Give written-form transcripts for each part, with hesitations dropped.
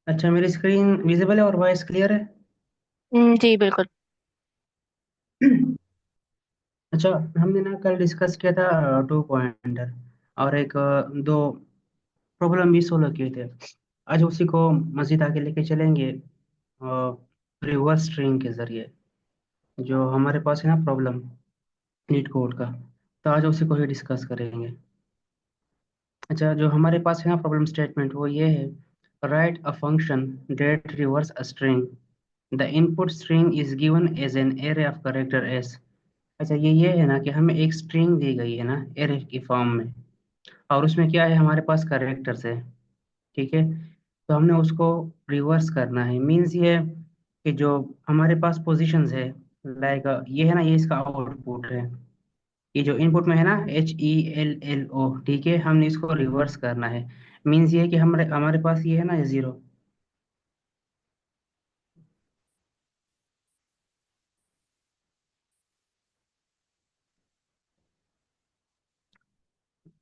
अच्छा, मेरी screen visible है और वॉइस क्लियर है। जी बिल्कुल। अच्छा, हमने ना कल डिस्कस किया था टू पॉइंटर और एक दो प्रॉब्लम भी सोल्व किए थे। आज उसी को मजीद आगे लेके चलेंगे रिवर्स स्ट्रिंग के जरिए। जो हमारे पास है ना प्रॉब्लम लीड कोड का, तो आज उसी को ही डिस्कस करेंगे। अच्छा, जो हमारे पास है ना प्रॉब्लम स्टेटमेंट वो ये है: write a function that reverse a string, the input string is given as an array of characters. अच्छा, ये है ना कि हमें एक स्ट्रिंग दी गई है ना एरे की फॉर्म में, और उसमें क्या है, हमारे पास कैरेक्टर्स है। ठीक है, तो हमने उसको रिवर्स करना है। मीन्स ये कि जो हमारे पास पोजीशंस है, लाइक ये है ना, ये इसका आउटपुट है। ये जो इनपुट में है ना HELLO, ठीक है, हमने इसको रिवर्स करना है। मीन्स ये है कि हमारे हमारे पास ये है ना, ये जीरो,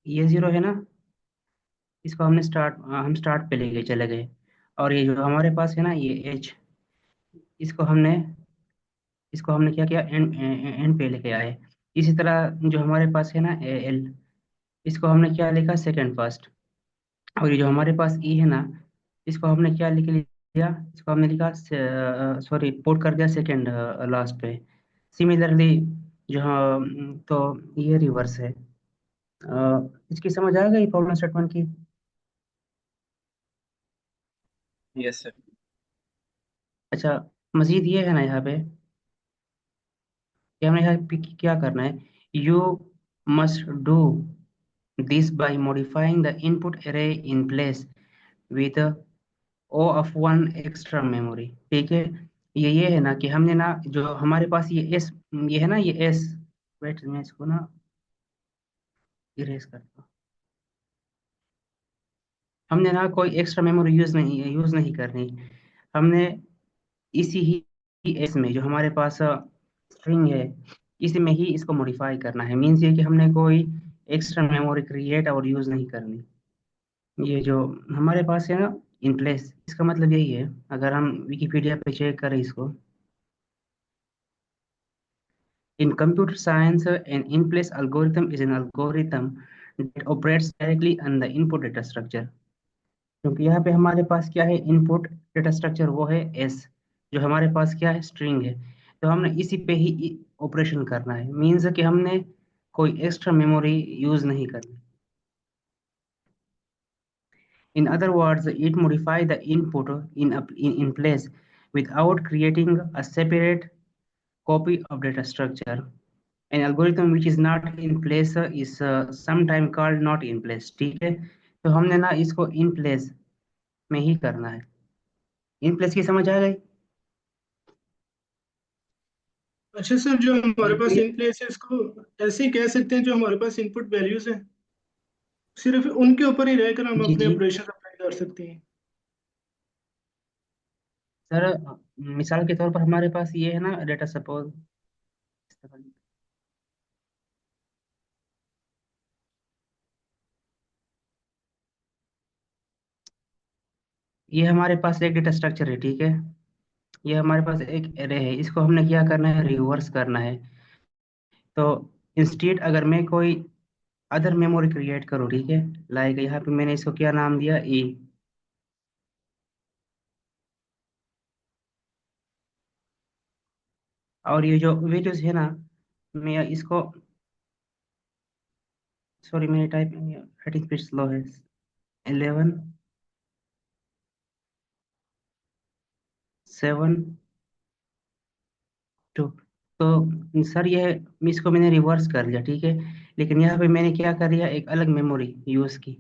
ये जीरो है ना, इसको हम स्टार्ट पे लेके चले गए। और ये जो हमारे पास है ना ये एच, इसको हमने इसको हमने क्या किया, एंड एंड पे लेके आए। इसी तरह जो हमारे पास है ना एल, इसको हमने क्या लिखा, सेकंड फर्स्ट। और ये जो हमारे पास ई है ना, इसको हमने क्या लिख लिया, इसको हमने लिखा, सॉरी, पोर्ट कर दिया सेकंड लास्ट पे। सिमिलरली जो तो ये रिवर्स है। इसकी समझ आ गई प्रॉब्लम स्टेटमेंट की? Yes sir. अच्छा, मजीद ये है ना यहाँ पे कि हमें यहाँ पे क्या करना है। You must do this by modifying the input array in place with O of one extra memory. ठीक है, ये है ना कि हमने ना जो हमारे पास ये एस, ये है ना ये एस, वेट मैं इसको ना इरेज करता हूँ। हमने ना कोई एक्स्ट्रा मेमोरी यूज नहीं करनी। हमने इसी ही एस में जो हमारे पास स्ट्रिंग है, इसी में ही इसको मॉडिफाई करना है। मीन्स ये कि हमने कोई एक्स्ट्रा मेमोरी क्रिएट और यूज नहीं करनी। ये जो हमारे पास है ना इन प्लेस, इसका मतलब यही है। अगर हम विकिपीडिया पे चेक करें इसको, in computer science, an in-place algorithm is an algorithm that operates directly on the input data structure। क्योंकि यहाँ पे हमारे पास क्या है, इनपुट डेटा स्ट्रक्चर वो है एस, जो हमारे पास क्या है, स्ट्रिंग है। तो हमने इसी पे ही ऑपरेशन करना है। मीन्स कि हमने कोई एक्स्ट्रा मेमोरी यूज नहीं करनी। In other words, it modify the input in place without creating a separate copy of data structure। An algorithm which is not in place is sometime called not in place। ठीक है, तो हमने ना इसको in place में ही करना है। In place की समझ आ गई? अच्छा सर, जो हमारे ये पास clear? इन प्लेस है इसको ऐसे ही कह सकते हैं, जो हमारे पास इनपुट वैल्यूज हैं सिर्फ उनके ऊपर ही रहकर हम जी अपने जी ऑपरेशन अप्लाई कर सकते हैं। सर, मिसाल के तौर पर हमारे पास ये है ना डेटा सपोज, ये हमारे पास एक डेटा स्ट्रक्चर है। ठीक है, ये हमारे पास एक एरे है, इसको हमने क्या करना है, रिवर्स करना है। तो इंस्टेड अगर मैं कोई अदर मेमोरी क्रिएट करूँ, ठीक है, लाइक यहाँ पे मैंने इसको क्या नाम दिया, ई। और ये जो वैल्यूज है ना, मैं इसको, सॉरी मेरी टाइपिंग राइटिंग स्पीड स्लो है। 11 7 2। तो सर ये इसको मैंने रिवर्स कर लिया, ठीक है, लेकिन यहाँ पे मैंने क्या कर दिया, एक अलग मेमोरी यूज की।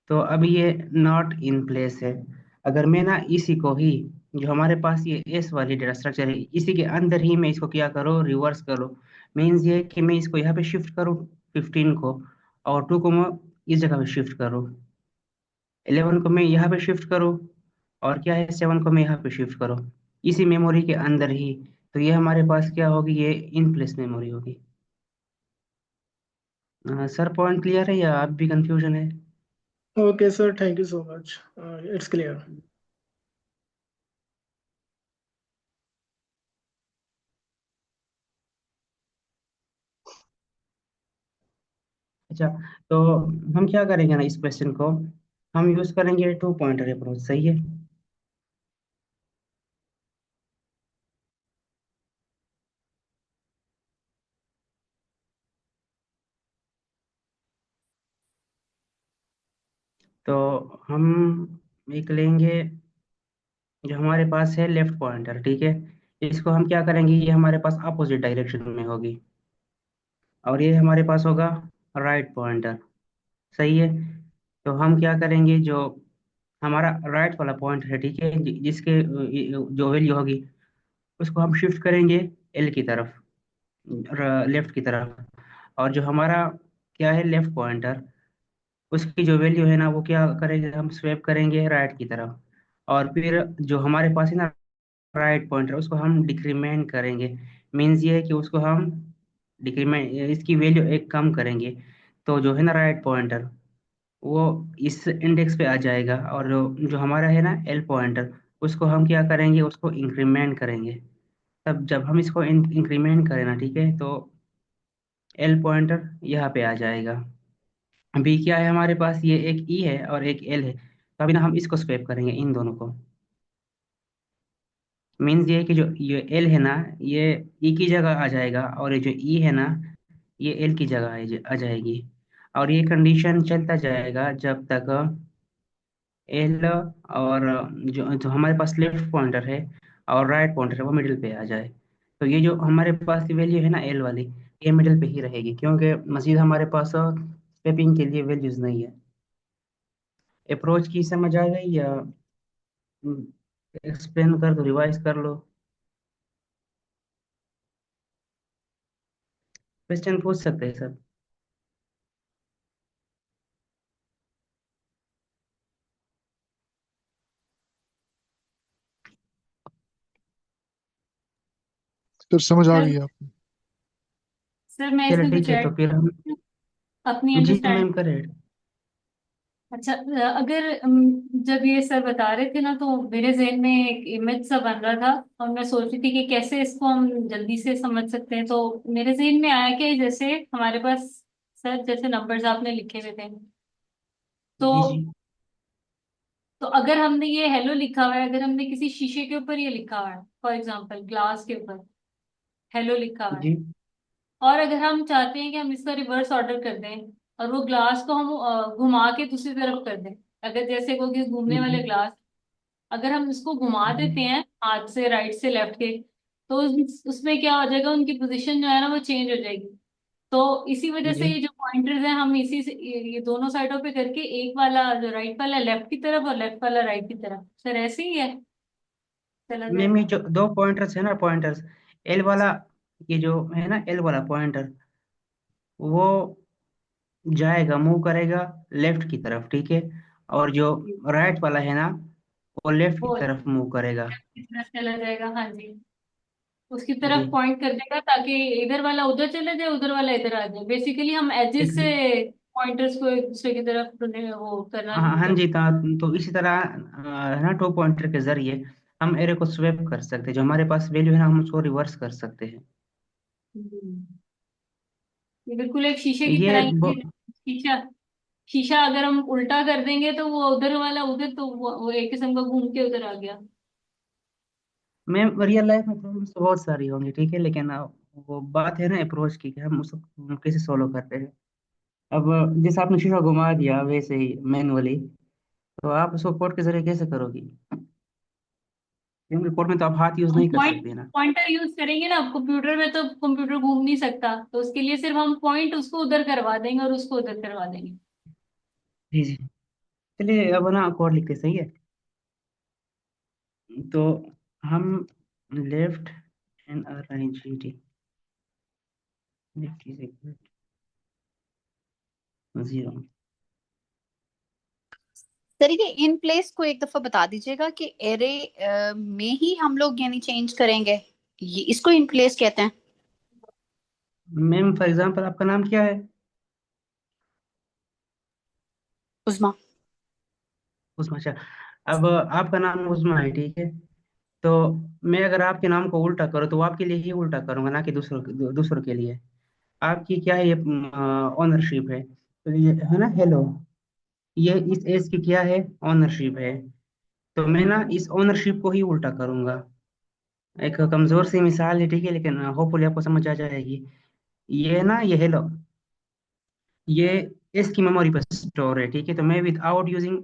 तो अब ये नॉट इन प्लेस है। अगर मैं ना इसी को ही, जो हमारे पास ये एस वाली डेटा स्ट्रक्चर है, इसी के अंदर ही मैं इसको क्या करूँ, रिवर्स करूँ। मीन्स ये कि मैं इसको यहाँ पे शिफ्ट करूँ 15 को, और 2 को मैं इस जगह पे शिफ्ट करूँ, 11 को मैं यहाँ पे शिफ्ट करूँ, और क्या है, 7 को मैं यहाँ पे शिफ्ट करूँ, इसी मेमोरी के अंदर ही। तो ये हमारे पास क्या होगी, ये इन प्लेस मेमोरी होगी। सर पॉइंट क्लियर है या आप भी कंफ्यूजन है? Okay sir, thank you so much, it's clear. अच्छा, तो हम क्या करेंगे ना, इस क्वेश्चन को हम यूज करेंगे टू पॉइंटर अप्रोच, सही है। तो हम एक लेंगे जो हमारे पास है लेफ्ट पॉइंटर, ठीक है। इसको हम क्या करेंगे, ये हमारे पास अपोजिट डायरेक्शन में होगी, और ये हमारे पास होगा राइट पॉइंटर, सही है। तो हम क्या करेंगे, जो हमारा राइट वाला पॉइंट है, ठीक है, जिसके जो वैल्यू होगी उसको हम शिफ्ट करेंगे एल की तरफ, लेफ्ट की तरफ। और जो हमारा क्या है लेफ्ट पॉइंटर, उसकी जो वैल्यू है ना, वो क्या करेंगे, हम स्वैप करेंगे राइट की तरफ। और फिर जो हमारे पास है ना राइट पॉइंटर, उसको हम डिक्रीमेंट करेंगे। मीन्स ये है कि उसको हम डिक्रीमेंट, इसकी वैल्यू एक कम करेंगे। तो जो है ना राइट पॉइंटर, वो इस इंडेक्स पे आ जाएगा। और जो हमारा है ना एल पॉइंटर, उसको हम क्या करेंगे, उसको इंक्रीमेंट करेंगे। तब जब हम इसको इंक्रीमेंट करें ना, ठीक है, तो एल पॉइंटर यहाँ पे आ जाएगा। अभी क्या है हमारे पास, ये एक ई है और एक एल है, तो अभी ना हम इसको स्वैप करेंगे इन दोनों को। मीन्स ये है कि जो ये एल है ना, ये ई की जगह आ जाएगा, और ये जो ई है ना, ये एल की जगह आ जाएगी। और ये कंडीशन चलता जाएगा जब तक एल और जो जो हमारे पास लेफ्ट पॉइंटर है और राइट पॉइंटर है वो मिडिल पे आ जाए। तो ये जो हमारे पास वैल्यू है ना एल वाली, ये मिडिल पे ही रहेगी, क्योंकि मजीद हमारे पास स्वेपिंग के लिए वैल्यूज नहीं है। अप्रोच की समझ आ गई, या एक्सप्लेन कर दो, रिवाइज कर लो, क्वेश्चन पूछ सकते हैं सब। फिर समझ आ सर गई आपको? सर मैं चलो इसमें ठीक कुछ है, ऐड तो फिर हम, अपनी जी अंडरस्टैंड। मैम करें। अच्छा, अगर जब ये सर बता रहे थे ना, तो मेरे जहन में एक इमेज सा बन रहा था, और मैं सोच रही थी कि कैसे इसको हम जल्दी से समझ सकते हैं। तो मेरे जहन में आया कि जैसे हमारे पास, सर जैसे नंबर्स आपने लिखे हुए थे, तो जी जी तो अगर हमने ये हेलो लिखा हुआ है, अगर हमने किसी शीशे के ऊपर ये लिखा हुआ है, फॉर एग्जांपल ग्लास के ऊपर हेलो लिखा हुआ है, जी और अगर हम चाहते हैं कि हम इसका रिवर्स ऑर्डर कर दें, और वो ग्लास को हम घुमा के दूसरी तरफ कर दें, अगर जैसे वो कि घूमने जी वाले ग्लास, अगर हम इसको घुमा जी देते हैं हाथ से राइट से लेफ्ट के, तो उसमें क्या हो जाएगा, उनकी पोजीशन जो है ना वो चेंज हो जाएगी। तो इसी वजह से जी। ये जो पॉइंटर्स हैं, हम इसी से ये दोनों साइडों पे करके, एक वाला जो राइट वाला लेफ्ट की तरफ और लेफ्ट वाला राइट की तरफ, सर ऐसे ही है, चला मैम ये जाएगा। जो दो पॉइंटर्स है ना, पॉइंटर्स एल वाला, ये जो है ना एल वाला पॉइंटर, वो जाएगा, मूव करेगा लेफ्ट की तरफ, ठीक है। और जो राइट वाला है ना, वो लेफ्ट की वो तरफ मूव करेगा। लेफ्ट की तरफ चला जाएगा, हाँ जी, उसकी जी तरफ पॉइंट कर देगा, ताकि इधर वाला उधर चले जाए, उधर वाला इधर आ जाए। बेसिकली हम एजेस से एग्जैक्ट। पॉइंटर्स को एक दूसरे की तरफ वो करना हाँ शुरू हाँ कर। जी, तो इसी तरह है ना टू पॉइंटर के जरिए हम एरे को स्वैप कर सकते हैं। जो हमारे पास वैल्यू है ना, हम उसको रिवर्स कर सकते हैं। हम्म। ये बिल्कुल एक शीशे की ये तरह ही है। शीशा, शीशा अगर हम उल्टा कर देंगे तो वो उधर वाला उधर, तो वो एक किस्म का घूम के उधर आ गया। मैम रियल लाइफ में प्रॉब्लम्स तो बहुत सारी होंगी, ठीक है, लेकिन वो बात है ना अप्रोच की, कि हम उसको कैसे सोल्व करते हैं। अब जैसे आपने शीशा घुमा दिया वैसे ही मैनुअली, तो आप उसको कोड के जरिए कैसे करोगी, क्योंकि कोड में तो आप हाथ यूज हम नहीं कर पॉइंट सकते ना। पॉइंटर यूज करेंगे ना, कंप्यूटर में तो कंप्यूटर घूम नहीं सकता, तो उसके लिए सिर्फ हम पॉइंट उसको उधर करवा देंगे और उसको उधर करवा देंगे। जी जी। चलिए अब ना कोड लिखते, सही है। तो हम left and R I G T, left is equal to zero. Sir ये इन प्लेस को एक दफा बता दीजिएगा कि एरे में ही हम लोग यानी चेंज करेंगे, ये इसको इन प्लेस कहते हैं। मैम फॉर एग्जांपल आपका नाम क्या है? उस्मा। उस्मा, अच्छा। अब आपका नाम उस्मा है, ठीक है। तो मैं अगर आपके नाम को उल्टा करूँ तो वो आपके लिए ही उल्टा करूंगा, ना कि दूसरों दूसरों के लिए। आपकी क्या है, ये ओनरशिप है। तो ये है ना हेलो, ये इस एस की क्या है, ओनरशिप है। तो मैं ना इस ओनरशिप को ही उल्टा करूंगा। एक कमजोर सी मिसाल है, ठीक है, लेकिन होपफुली आपको समझ आ जाएगी। ये ना ये हेलो, ये एस की मेमोरी पर स्टोर है, ठीक है। तो मैं without using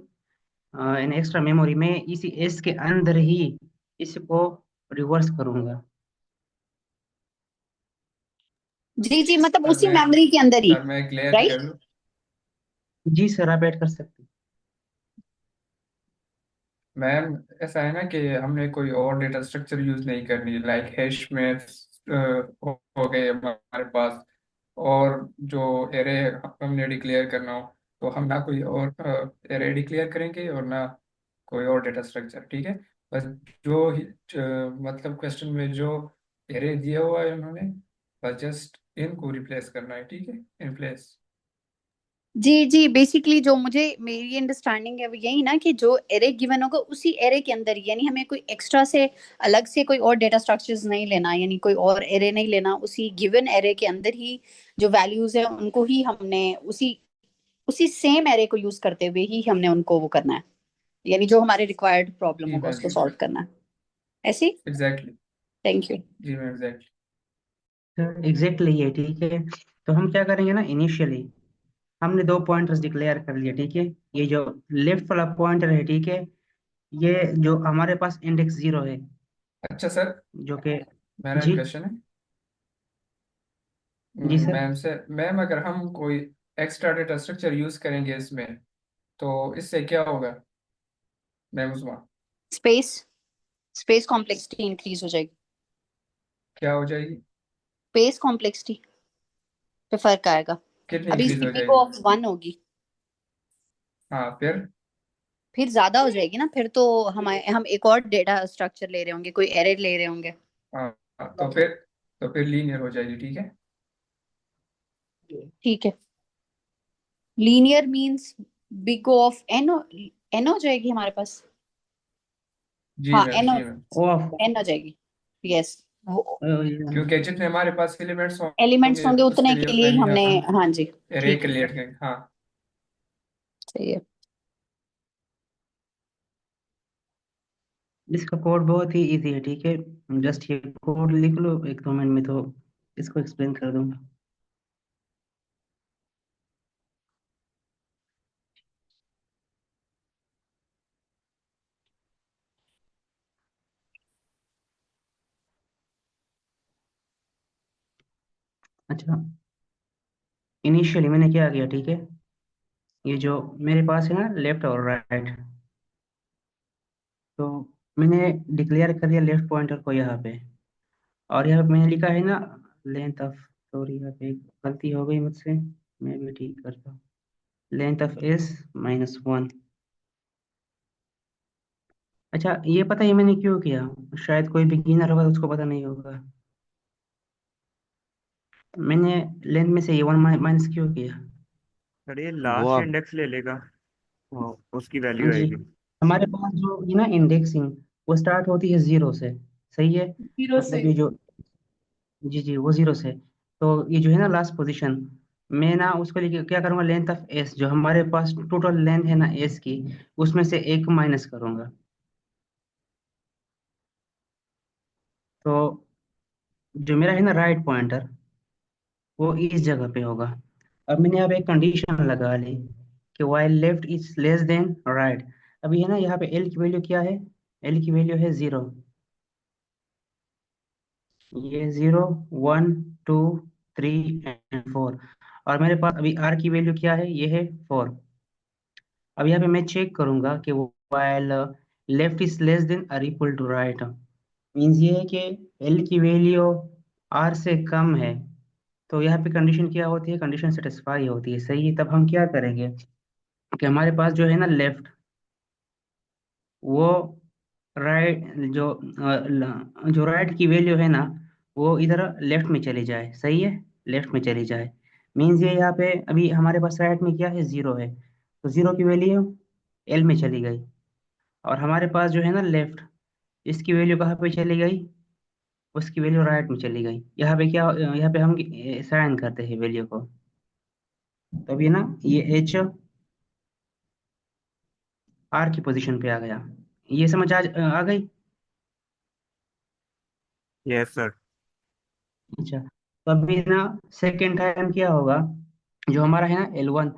an extra memory में इसी एस के अंदर ही इसको रिवर्स करूंगा। जी जी, मतलब सर उसी मैं मेमोरी के अंदर ही। सर मैं क्लियर राइट। कर लूँ। जी सर, आप ऐड कर सकते मैम ऐसा है ना कि हमने कोई और डेटा स्ट्रक्चर यूज नहीं करनी, लाइक हैश में हो गए हमारे पास, और जो एरे हमने डिक्लेयर करना हो, तो हम ना कोई और एरे डिक्लेयर करेंगे और ना कोई और डेटा स्ट्रक्चर, ठीक है। बस मतलब क्वेश्चन में जो एरे दिया हुआ है उन्होंने, बस जस्ट इनको रिप्लेस करना है, ठीक है, in place. Ji ji, basically जो मुझे मेरी अंडरस्टैंडिंग है वो यही ना कि जो एरे गिवन होगा उसी एरे के अंदर ही, यानी हमें कोई एक्स्ट्रा से अलग से कोई और डेटा स्ट्रक्चर्स नहीं लेना, यानी कोई और एरे नहीं लेना, उसी गिवन एरे के अंदर ही जो वैल्यूज है उनको ही हमने उसी उसी सेम एरे को यूज करते हुए ही हमने उनको वो करना है, यानी जो हमारे रिक्वायर्ड प्रॉब्लम जी होगा मैम, उसको सॉल्व करना है। ऐसे। एग्जैक्टली। Thank you. जी मैम, एग्जैक्टली। हैं। एग्जैक्टली ये, ठीक है। तो हम क्या करेंगे ना, इनिशियली हमने दो पॉइंटर्स डिक्लेयर कर लिए, ठीक है। ये जो लेफ्ट वाला पॉइंटर है, ठीक है, ये जो हमारे पास इंडेक्स 0 है, अच्छा सर, जो कि मेरा एक जी क्वेश्चन है जी सर। मैम से। मैम अगर हम कोई एक्स्ट्रा डेटा स्ट्रक्चर यूज करेंगे इसमें, तो इससे क्या होगा मैम उसमें? स्पेस स्पेस कॉम्प्लेक्सिटी इंक्रीज हो जाएगी। क्या हो जाएगी? स्पेस कॉम्प्लेक्सिटी पे फर्क आएगा। कितनी अभी इंक्रीज इसकी हो पीको जाएगी? ऑफ 1 होगी, हाँ फिर? फिर ज्यादा हो जाएगी ना, फिर तो हम एक और डेटा स्ट्रक्चर ले रहे होंगे, कोई एरे ले रहे होंगे। हाँ हाँ, तो फिर लीनियर हो जाएगी, ठीक है। ठीक है। Linear means big O of n, n हो जाएगी हमारे पास। जी हाँ, मैम, जी मैम। ऑफ एन हो जाएगी। यस, वो क्योंकि जितने हमारे पास एलिमेंट्स एलिमेंट्स होंगे होंगे उसके उतने लिए के उतना लिए ही ही हमने। हम हाँ जी। एरे ठीक है, क्रिएट करेंगे, हाँ। सही है। इसका कोड बहुत ही इजी है, ठीक है। जस्ट ये कोड लिख लो 1-2 मिनट में, तो इसको एक्सप्लेन कर दूंगा। अच्छा, इनिशियली मैंने क्या किया, ठीक है, ये जो मेरे पास है ना लेफ्ट और राइट, तो मैंने डिक्लेयर कर दिया लेफ्ट पॉइंटर को यहाँ पे। और यहाँ पे मैंने लिखा है ना लेंथ ऑफ, सॉरी यहाँ पे एक गलती हो गई मुझसे, मैं भी ठीक करता हूँ। Length of S -1। अच्छा, ये पता है मैंने क्यों किया? शायद कोई बिगिनर होगा उसको पता नहीं होगा। मैंने लेंथ में से ये 1 माइनस क्यों किया? सर ये वो लास्ट आप इंडेक्स ले लेगा, वो उसकी वैल्यू जी, आएगी। हमारे पास जो ये ना इंडेक्सिंग, वो स्टार्ट होती है 0 से, सही है। जीरो से। मतलब ये जो, जी जी, वो 0 से। तो ये जो है ना लास्ट पोजीशन, मैं ना उसको लेके क्या करूंगा, लेंथ ऑफ एस जो हमारे पास टोटल लेंथ है ना एस की, उसमें से एक माइनस करूंगा। तो जो मेरा है ना राइट पॉइंटर, वो इस जगह पे होगा। अब मैंने यहाँ पे एक कंडीशन लगा ली कि while left is less then right. अभी है ना यहाँ पे एल की वैल्यू क्या है, एल की वैल्यू है 0, ये 0, 1, 2, 3 एंड 4। और मेरे पास अभी आर की वैल्यू क्या है, ये है 4। अब यहाँ पे मैं चेक करूंगा कि while left is less than और इक्वल टू राइट, मीन्स ये है कि एल की वैल्यू आर से कम है। तो यहाँ पे कंडीशन क्या होती है, कंडीशन सेटिस्फाई होती है, सही है। तब हम क्या करेंगे कि हमारे पास जो है ना लेफ्ट, वो राइट जो राइट की वैल्यू है ना, वो इधर लेफ्ट में चली जाए, सही है, लेफ्ट में चली जाए। मीन्स ये यहाँ पे अभी हमारे पास राइट में क्या है, 0 है, तो 0 की वैल्यू एल में चली गई। और हमारे पास जो है ना लेफ्ट, इसकी वैल्यू कहाँ पे चली गई, उसकी वैल्यू राइट में चली गई। यहाँ पे क्या, यहाँ पे हम साइन करते हैं वैल्यू को। तभी ना ये एच आर की पोजीशन पे आ गया। ये समझ आ गई। Yes sir. अच्छा, तो अभी ना सेकेंड टाइम क्या होगा, जो हमारा है ना L1,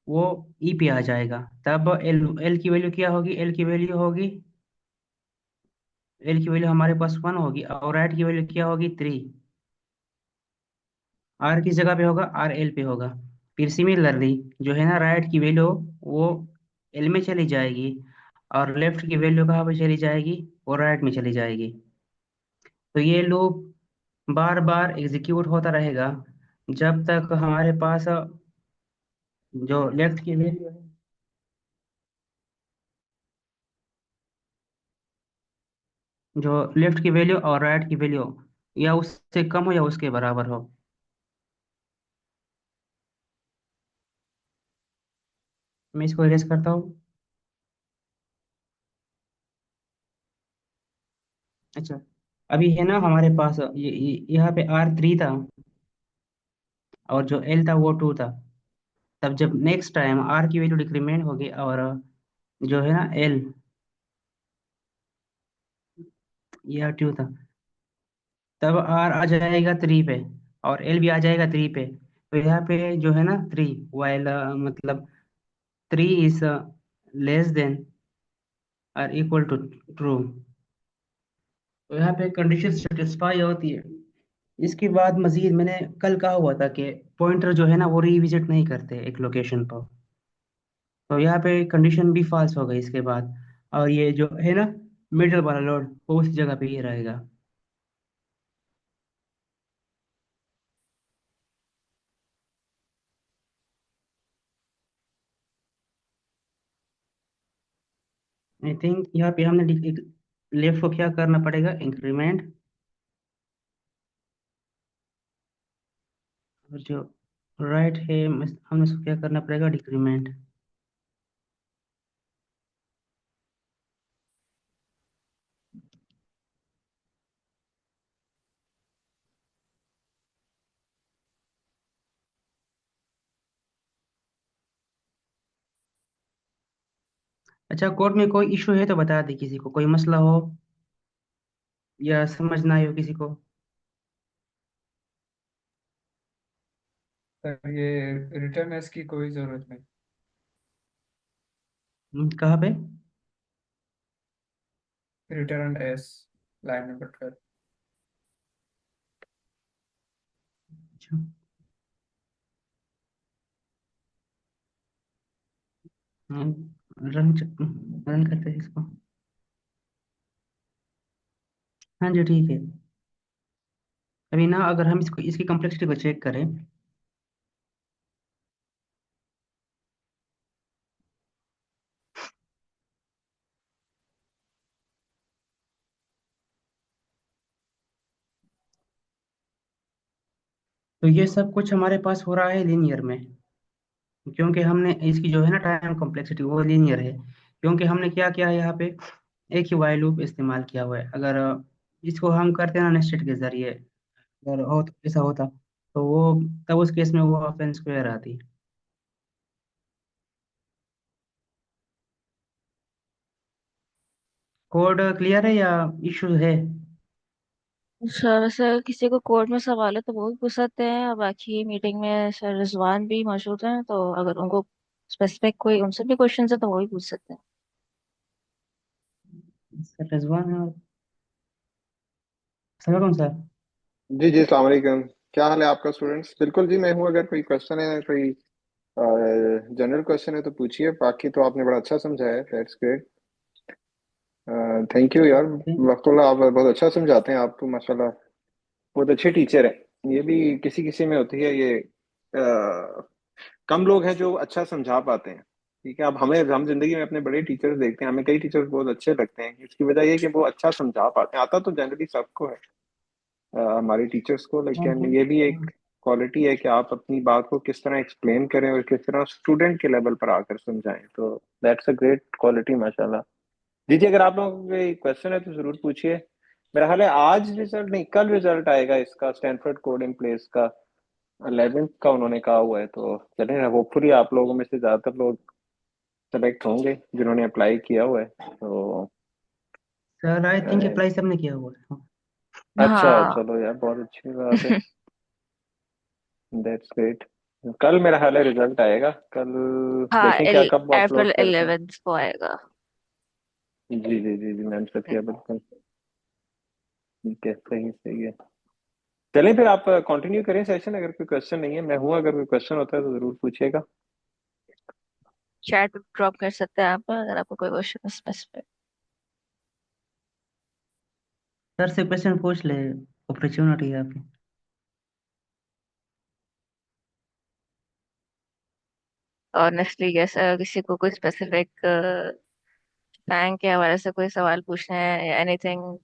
वो ई पे आ जाएगा। तब एल एल की वैल्यू क्या होगी, एल की वैल्यू हमारे पास 1 होगी, और राइट की वैल्यू क्या होगी, 3। आर की जगह पे होगा, आर एल पे होगा। फिर सिमिलरली जो है ना राइट की वैल्यू, वो एल में चली जाएगी, और लेफ्ट की वैल्यू कहाँ पे चली जाएगी, वो राइट में चली जाएगी। तो ये लूप बार बार एग्जीक्यूट होता रहेगा जब तक हमारे पास जो लेफ्ट की वैल्यू है, जो लेफ्ट की वैल्यू और राइट की वैल्यू या उससे कम हो या उसके बराबर हो। मैं इसको इरेज करता हूँ। अच्छा, अभी है ना हमारे पास यहाँ पे R3 था, और जो L था वो 2 था। तब जब नेक्स्ट टाइम R की वैल्यू डिक्रीमेंट होगी, और जो है ना L, यह 2 था, तब R आ जाएगा 3 पे, और L भी आ जाएगा 3 पे। तो यहाँ पे जो है ना 3, वाइल मतलब 3 इज लेस देन और इक्वल टू ट्रू, तो यहाँ पे कंडीशन सेटिस्फाई होती है। इसके बाद मजीद मैंने कल कहा हुआ था कि पॉइंटर जो है ना वो रिविजिट नहीं करते एक लोकेशन पर। तो यहाँ पे कंडीशन भी फॉल्स हो गई इसके बाद, और ये जो है ना मिडल वाला लोड वो उसी जगह पे ही रहेगा। आई थिंक यहाँ पे हमने लेफ्ट को क्या करना पड़ेगा, इंक्रीमेंट, और जो राइट है हमें इसको क्या करना पड़ेगा, डिक्रीमेंट। अच्छा, कोड में कोई इशू है तो बता दे, किसी को कोई मसला हो या समझ ना आए हो किसी को। सर ये रिटर्न एस की कोई ज़रूरत नहीं। कहाँ पे। Return S, line number 12। अच्छा, हाँ, रन करते हैं इसको। हाँ जी, ठीक है। अभी ना अगर हम इसको इसकी कम्प्लेक्सिटी को चेक करें, तो ये सब कुछ हमारे पास हो रहा है लीनियर में, क्योंकि हमने इसकी जो है ना टाइम कॉम्प्लेक्सिटी वो लीनियर है, क्योंकि हमने क्या किया है यहाँ पे, एक ही वाइल लूप इस्तेमाल किया हुआ है। अगर इसको हम करते ना नेस्टेड के जरिए, अगर हो ऐसा होता, तो वो तब उस केस में वो ऑफेंस स्क्वायर आती। कोड क्लियर है या इश्यू है। सर वैसे किसी को कोर्ट में सवाल है तो वो भी पूछ सकते हैं, और बाकी मीटिंग में सर रिजवान भी मौजूद हैं, तो अगर उनको स्पेसिफिक कोई उनसे भी क्वेश्चन है तो वो भी पूछ सकते हैं। सर रिजवान है, और सर कौन सा। जी जी, अस्सलाम वालेकुम। क्या हाल है आपका स्टूडेंट्स? बिल्कुल जी, मैं हूँ। अगर कोई क्वेश्चन है, कोई जनरल क्वेश्चन है तो पूछिए। बाकी तो आपने बड़ा अच्छा समझाया है, दैट्स ग्रेट। थैंक यू यार। वक्तुल्लाह, आप बहुत अच्छा समझाते हैं। आप तो माशाल्लाह बहुत अच्छे टीचर हैं। ये भी किसी किसी में होती है ये। कम लोग हैं जो अच्छा समझा पाते हैं। ठीक है, अब हम जिंदगी में अपने बड़े टीचर्स देखते हैं, हमें कई टीचर्स बहुत अच्छे लगते हैं। इसकी वजह ये है कि वो अच्छा समझा पाते हैं। आता तो जनरली सबको है, हमारे टीचर्स को, लेकिन ये भी एक क्वालिटी है कि आप अपनी बात को किस तरह एक्सप्लेन करें और किस तरह स्टूडेंट के लेवल पर आकर समझाएं। तो दैट्स अ ग्रेट क्वालिटी माशाल्लाह। जी जी, अगर आप लोगों को कोई क्वेश्चन है तो जरूर पूछिए। मेरा ख्याल है आज रिजल्ट नहीं, कल रिजल्ट आएगा इसका, स्टैनफोर्ड कोडिंग प्लेस का। 11th का उन्होंने कहा हुआ है, तो चलें, होपफुली आप लोगों में से ज़्यादातर लोग सेलेक्ट होंगे जिन्होंने अप्लाई किया हुआ है, तो सर आई थिंक करें। अप्लाई सबने किया हुआ है। अच्छा, हाँ। चलो यार, बहुत अच्छी बात है। That's great. कल मेरा ख्याल है रिजल्ट आएगा कल। हाँ, देखें क्या कब अप्रैल अपलोड करते हैं। 11 को आएगा। जी जी जी जी, मैम सत्या, बिल्कुल ठीक है, सही सही है। चलें फिर, आप कंटिन्यू करें सेशन, अगर कोई क्वेश्चन नहीं है मैं हूँ, अगर कोई क्वेश्चन होता है तो ज़रूर पूछिएगा। चैट ड्रॉप कर सकते हैं आप अगर आपको कोई क्वेश्चन स्पेसिफिक। सर से क्वेश्चन पूछ ले, अपॉर्चुनिटी है आपकी। ऑनेस्टली कैसा किसी को कोई स्पेसिफिक बैंक के हवाले से कोई सवाल पूछना है या anything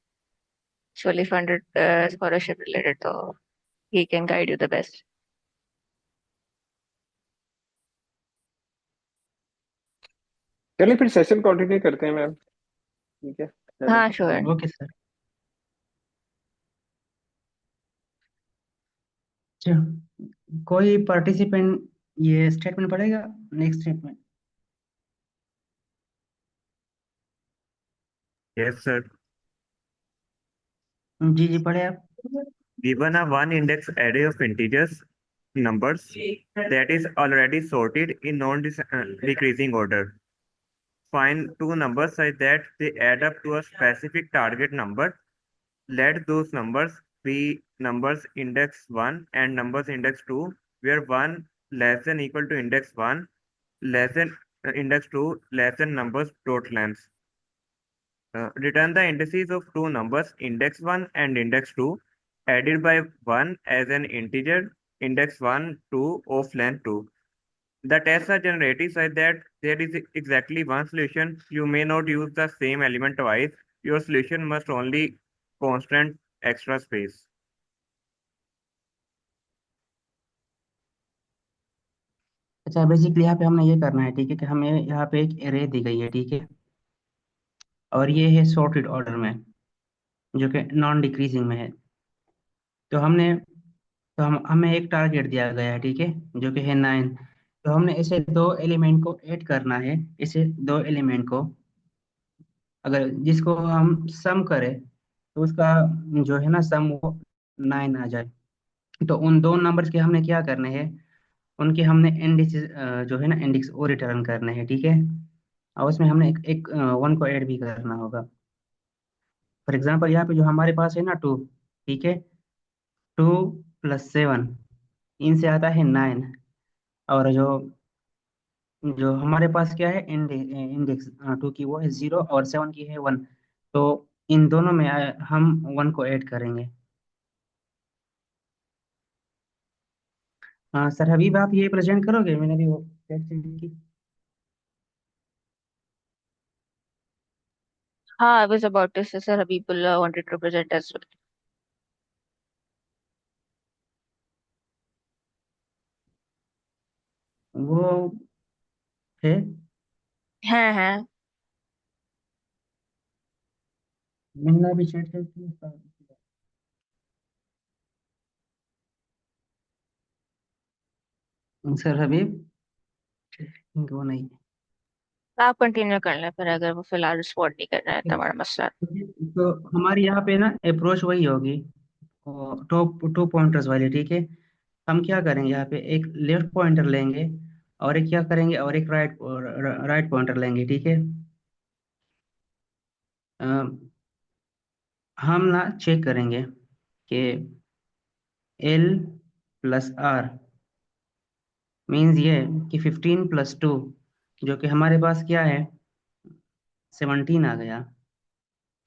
fully funded scholarship related, so he can guide you the best. चलिए फिर सेशन कंटिन्यू करते हैं मैम, ठीक है, चलें। हाँ, श्योर। Okay sir. अच्छा, कोई पार्टिसिपेंट ये स्टेटमेंट पढ़ेगा, नेक्स्ट स्टेटमेंट। Yes, sir. जी जी, पढ़े आप। Given a one index array of integers numbers that is already sorted in non-decreasing order. Find two numbers such that they add up to a specific target number. Let those numbers be numbers index 1 and numbers index 2, where 1 less than equal to index 1, less than index 2, less than numbers dot length. Return the indices of two numbers, index 1 and index 2, added by 1 as an integer, index 1, 2 of length 2. The tests are generated such that there is exactly one solution. You may not use the same element twice. Your solution must only constant extra space. अच्छा, basically यहाँ पे हमने ये करना है, ठीक है, कि हमें यहाँ पे एक एरे दी गई है, ठीक है, और ये है सॉर्टेड ऑर्डर में, जो कि नॉन डिक्रीजिंग में है। तो हम हमें एक टारगेट दिया गया है, ठीक है, जो कि है 9। तो हमने इसे दो एलिमेंट को ऐड करना है, इसे दो एलिमेंट को, अगर जिसको हम सम करें तो उसका जो है ना सम वो 9 आ जाए। तो उन दो नंबर्स के हमने क्या करने हैं, उनके हमने इंडिसेस जो है ना इंडेक्स वो रिटर्न करने हैं, ठीक है, और उसमें हमने एक 1 को ऐड भी करना होगा। फॉर एग्जांपल यहाँ पे जो हमारे पास है ना 2, ठीक है, 2 + 7 इनसे आता है 9, और जो जो हमारे पास क्या है इंडेक्स 2 की वो है 0 और 7 की है 1। तो इन दोनों में हम 1 को ऐड करेंगे। हाँ सर, हबीब आप ये प्रेजेंट करोगे, मैंने भी वो टेस्ट की। हाँ, I was about to say sir Habibullah wanted to present as well. वो है हाँ। मैंने भी चेक की। सर हबीब वो नहीं आप कंटिन्यू कर लें फिर, अगर वो फिलहाल रिस्पॉन्ड नहीं कर रहा है है। तो हमारा मसला। तो हमारी यहाँ पे ना अप्रोच वही होगी, टॉप 2 पॉइंटर्स वाली, ठीक है। हम क्या करेंगे, यहाँ पे एक लेफ्ट पॉइंटर लेंगे, और एक क्या करेंगे, और एक राइट पॉइंटर लेंगे, ठीक है। अ, हम ना चेक करेंगे कि L+R मीन्स ये कि 15 + 2, जो कि हमारे पास क्या है 17 आ गया,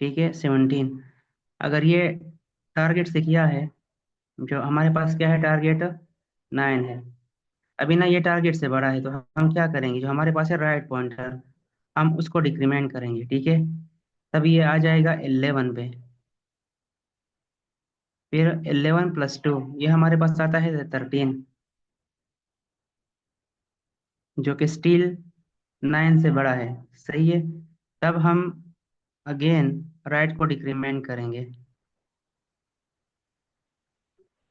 ठीक है, 17। अगर ये टारगेट से किया है, जो हमारे पास क्या है टारगेट 9 है, अभी ना ये टारगेट से बड़ा है, तो हम क्या करेंगे, जो हमारे पास है राइट पॉइंटर, हम उसको डिक्रीमेंट करेंगे, ठीक है। तब ये आ जाएगा 11 पे। फिर 11 + 2 ये हमारे पास आता है 13, जो कि स्टिल 9 से बड़ा है, सही है। तब हम अगेन राइट को डिक्रीमेंट करेंगे,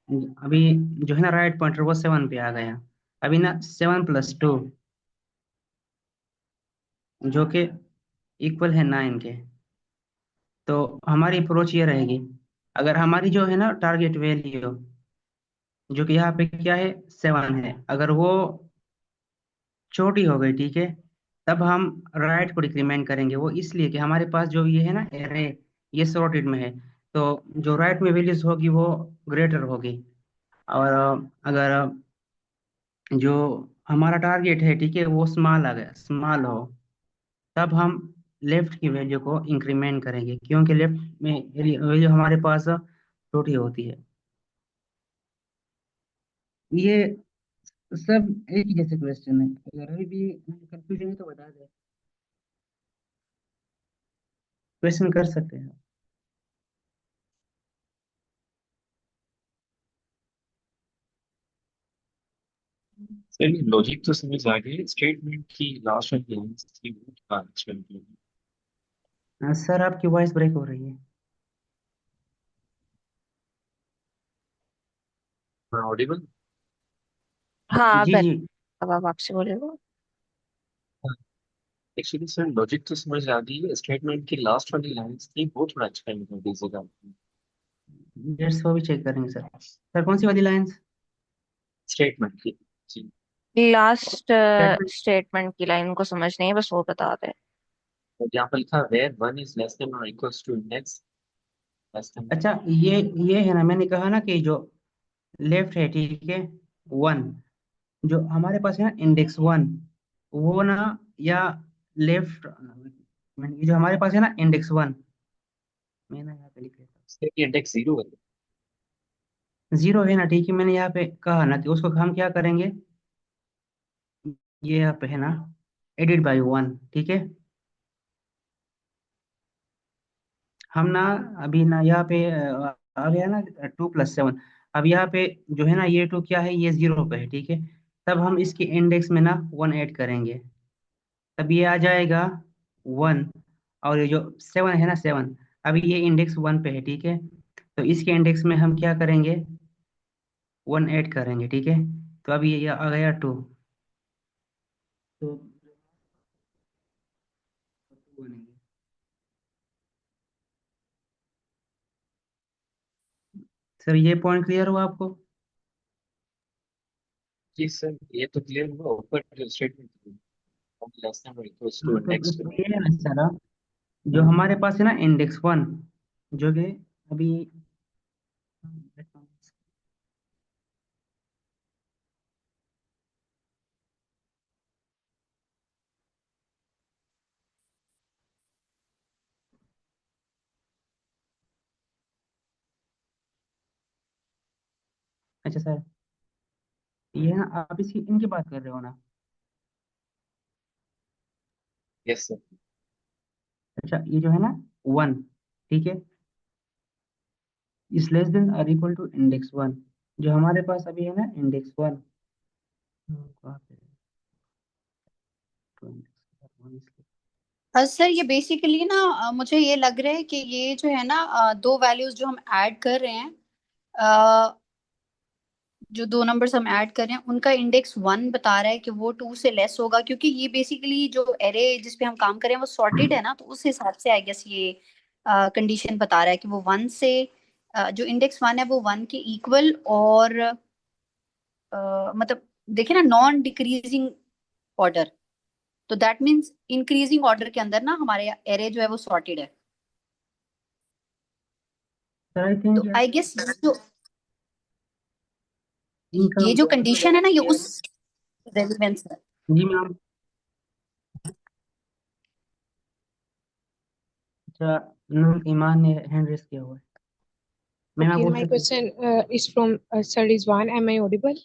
अभी जो है ना राइट पॉइंटर वो 7 पे आ गया। अभी ना 7 + 2 जो कि इक्वल है 9 के। तो हमारी अप्रोच ये रहेगी, अगर हमारी जो है ना टारगेट वैल्यू जो कि यहाँ पे क्या है 7 है, अगर वो छोटी हो गई, ठीक है, तब हम राइट को डिक्रीमेंट करेंगे। वो इसलिए कि हमारे पास जो ये है ना एरे, ये सॉर्टेड में है, तो जो राइट में वैल्यूज होगी वो ग्रेटर होगी। और अगर जो हमारा टारगेट है, ठीक है, वो स्मॉल आ गया, स्मॉल हो, तब हम लेफ्ट की वैल्यू को इंक्रीमेंट करेंगे, क्योंकि लेफ्ट में वैल्यू हमारे पास छोटी होती है। ये सब एक ही जैसे क्वेश्चन है, अगर अभी भी कंफ्यूजन है तो बता दे, क्वेश्चन कर सकते हैं। चलिए लॉजिक तो समझ आ गई, स्टेटमेंट की लास्ट में लाइंस थी वो क्या एक्सप्लेन करेंगे? सर आपकी वॉइस ब्रेक हो रही है। ऑडिबल? हाँ जी जी। अब आप आपसे बोले वो। एक्चुअली सर लॉजिक तो समझ आ गई, स्टेटमेंट की लास्ट वाली लाइंस थी वो थोड़ा एक्सप्लेन कर दीजिएगा। डेट्स वो भी चेक करेंगे सर। सर कौन सी वाली लाइंस? स्टेटमेंट की। जी। Last statement. स्टेटमेंट की लाइन को समझ नहीं है, बस वो बता दे। तो यहाँ पर लिखा where one is less than or equals to index less than. अच्छा, ये है ना, मैंने कहा ना कि जो लेफ्ट है, ठीक है, 1, जो हमारे पास है ना इंडेक्स 1, वो ना, या लेफ्ट, ये जो हमारे पास है ना इंडेक्स 1, मैं ना यहाँ पे लिख लेता इंडेक्स जीरो है। हूँ, 0 है ना, ठीक है, मैंने यहाँ पे कहा ना कि उसको हम क्या करेंगे, ये यहाँ पे है ना एडिट बाई 1, ठीक है। हम ना अभी ना यहाँ पे आ गया ना 2 + 7। अब यहाँ पे जो है ना ये 2 क्या है, ये 0 पे है, ठीक है। तब हम इसके इंडेक्स में ना 1 ऐड करेंगे, तब ये आ जाएगा 1। और ये जो 7 है ना 7, अभी ये इंडेक्स 1 पे है, ठीक है, तो इसके इंडेक्स में हम क्या करेंगे, 1 ऐड करेंगे, ठीक है। तो अभी ये आ गया 2, तो 2 बनेंगे। सर ये पॉइंट क्लियर हुआ आपको? जी सर ये तो क्लियर हुआ, ऊपर जो statement less than or equals to हाँ, तो इंडेक्स। इसमें ये है ना सारा, जो हमारे पास है ना इंडेक्स 1, जो कि अभी, अच्छा सर, ये है ना, आप इसकी इनकी बात कर रहे हो ना? Yes sir. अच्छा, ये जो है ना 1, ठीक है, इज लेस देन और इक्वल टू इंडेक्स 1, जो हमारे पास अभी है ना इंडेक्स 1, कहाँ पे है? तो सर ये बेसिकली ना मुझे ये लग रहा है कि ये जो है ना दो वैल्यूज जो हम ऐड कर रहे हैं, जो दो नंबर्स हम ऐड कर रहे हैं उनका इंडेक्स 1 बता रहा है कि वो 2 से लेस होगा, क्योंकि ये बेसिकली जो एरे जिस पे हम काम कर रहे हैं वो सॉर्टेड है ना, तो उस हिसाब से आई गेस ये कंडीशन बता रहा है कि वो 1 से जो इंडेक्स 1 है वो 1 के इक्वल, और मतलब देखिए ना नॉन डिक्रीजिंग ऑर्डर, तो दैट मीन्स इंक्रीजिंग ऑर्डर के अंदर ना हमारे एरे जो है वो सॉर्टेड है। सर आई थिंक तो आई गेस इनका, ये जो कंडीशन है ना ये उस रेलिवेंस है। जी मैम। अच्छा, नूर ईमान ने हैंड रेस किया हुआ है, मैम आप Okay, बोल my सकते question is from Sir Rizwan. Am I audible?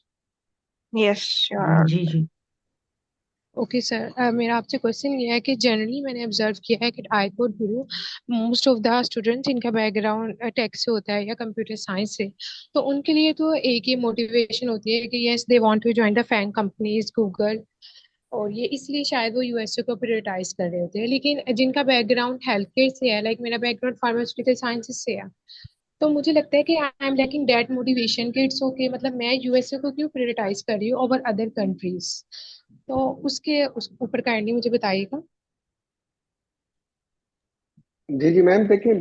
Yes हैं। श्योर। जी जी। ओके सर, मेरा आपसे क्वेश्चन ये है कि जनरली मैंने ऑब्जर्व किया है कि i-core Guru most of the students इनका बैकग्राउंड टेक से होता है या कंप्यूटर साइंस से, तो उनके लिए तो एक ही मोटिवेशन होती है कि yes they want to join the FAANG companies Google, और ये इसलिए शायद वो यूएसए को प्रायोरिटाइज कर रहे होते हैं। लेकिन जिनका बैकग्राउंड हेल्थ केयर से है, लाइक मेरा बैकग्राउंड फार्मास्यूटिकल साइंसेज से है, तो मुझे लगता है कि I am lacking that motivation कि इट्स ओके, मतलब मैं यूएसए को क्यों प्रायोरिटाइज कर रही हूँ ओवर अदर कंट्रीज। तो उसके उस ऊपर काइंडली मुझे बताइएगा। जी जी मैम, देखिए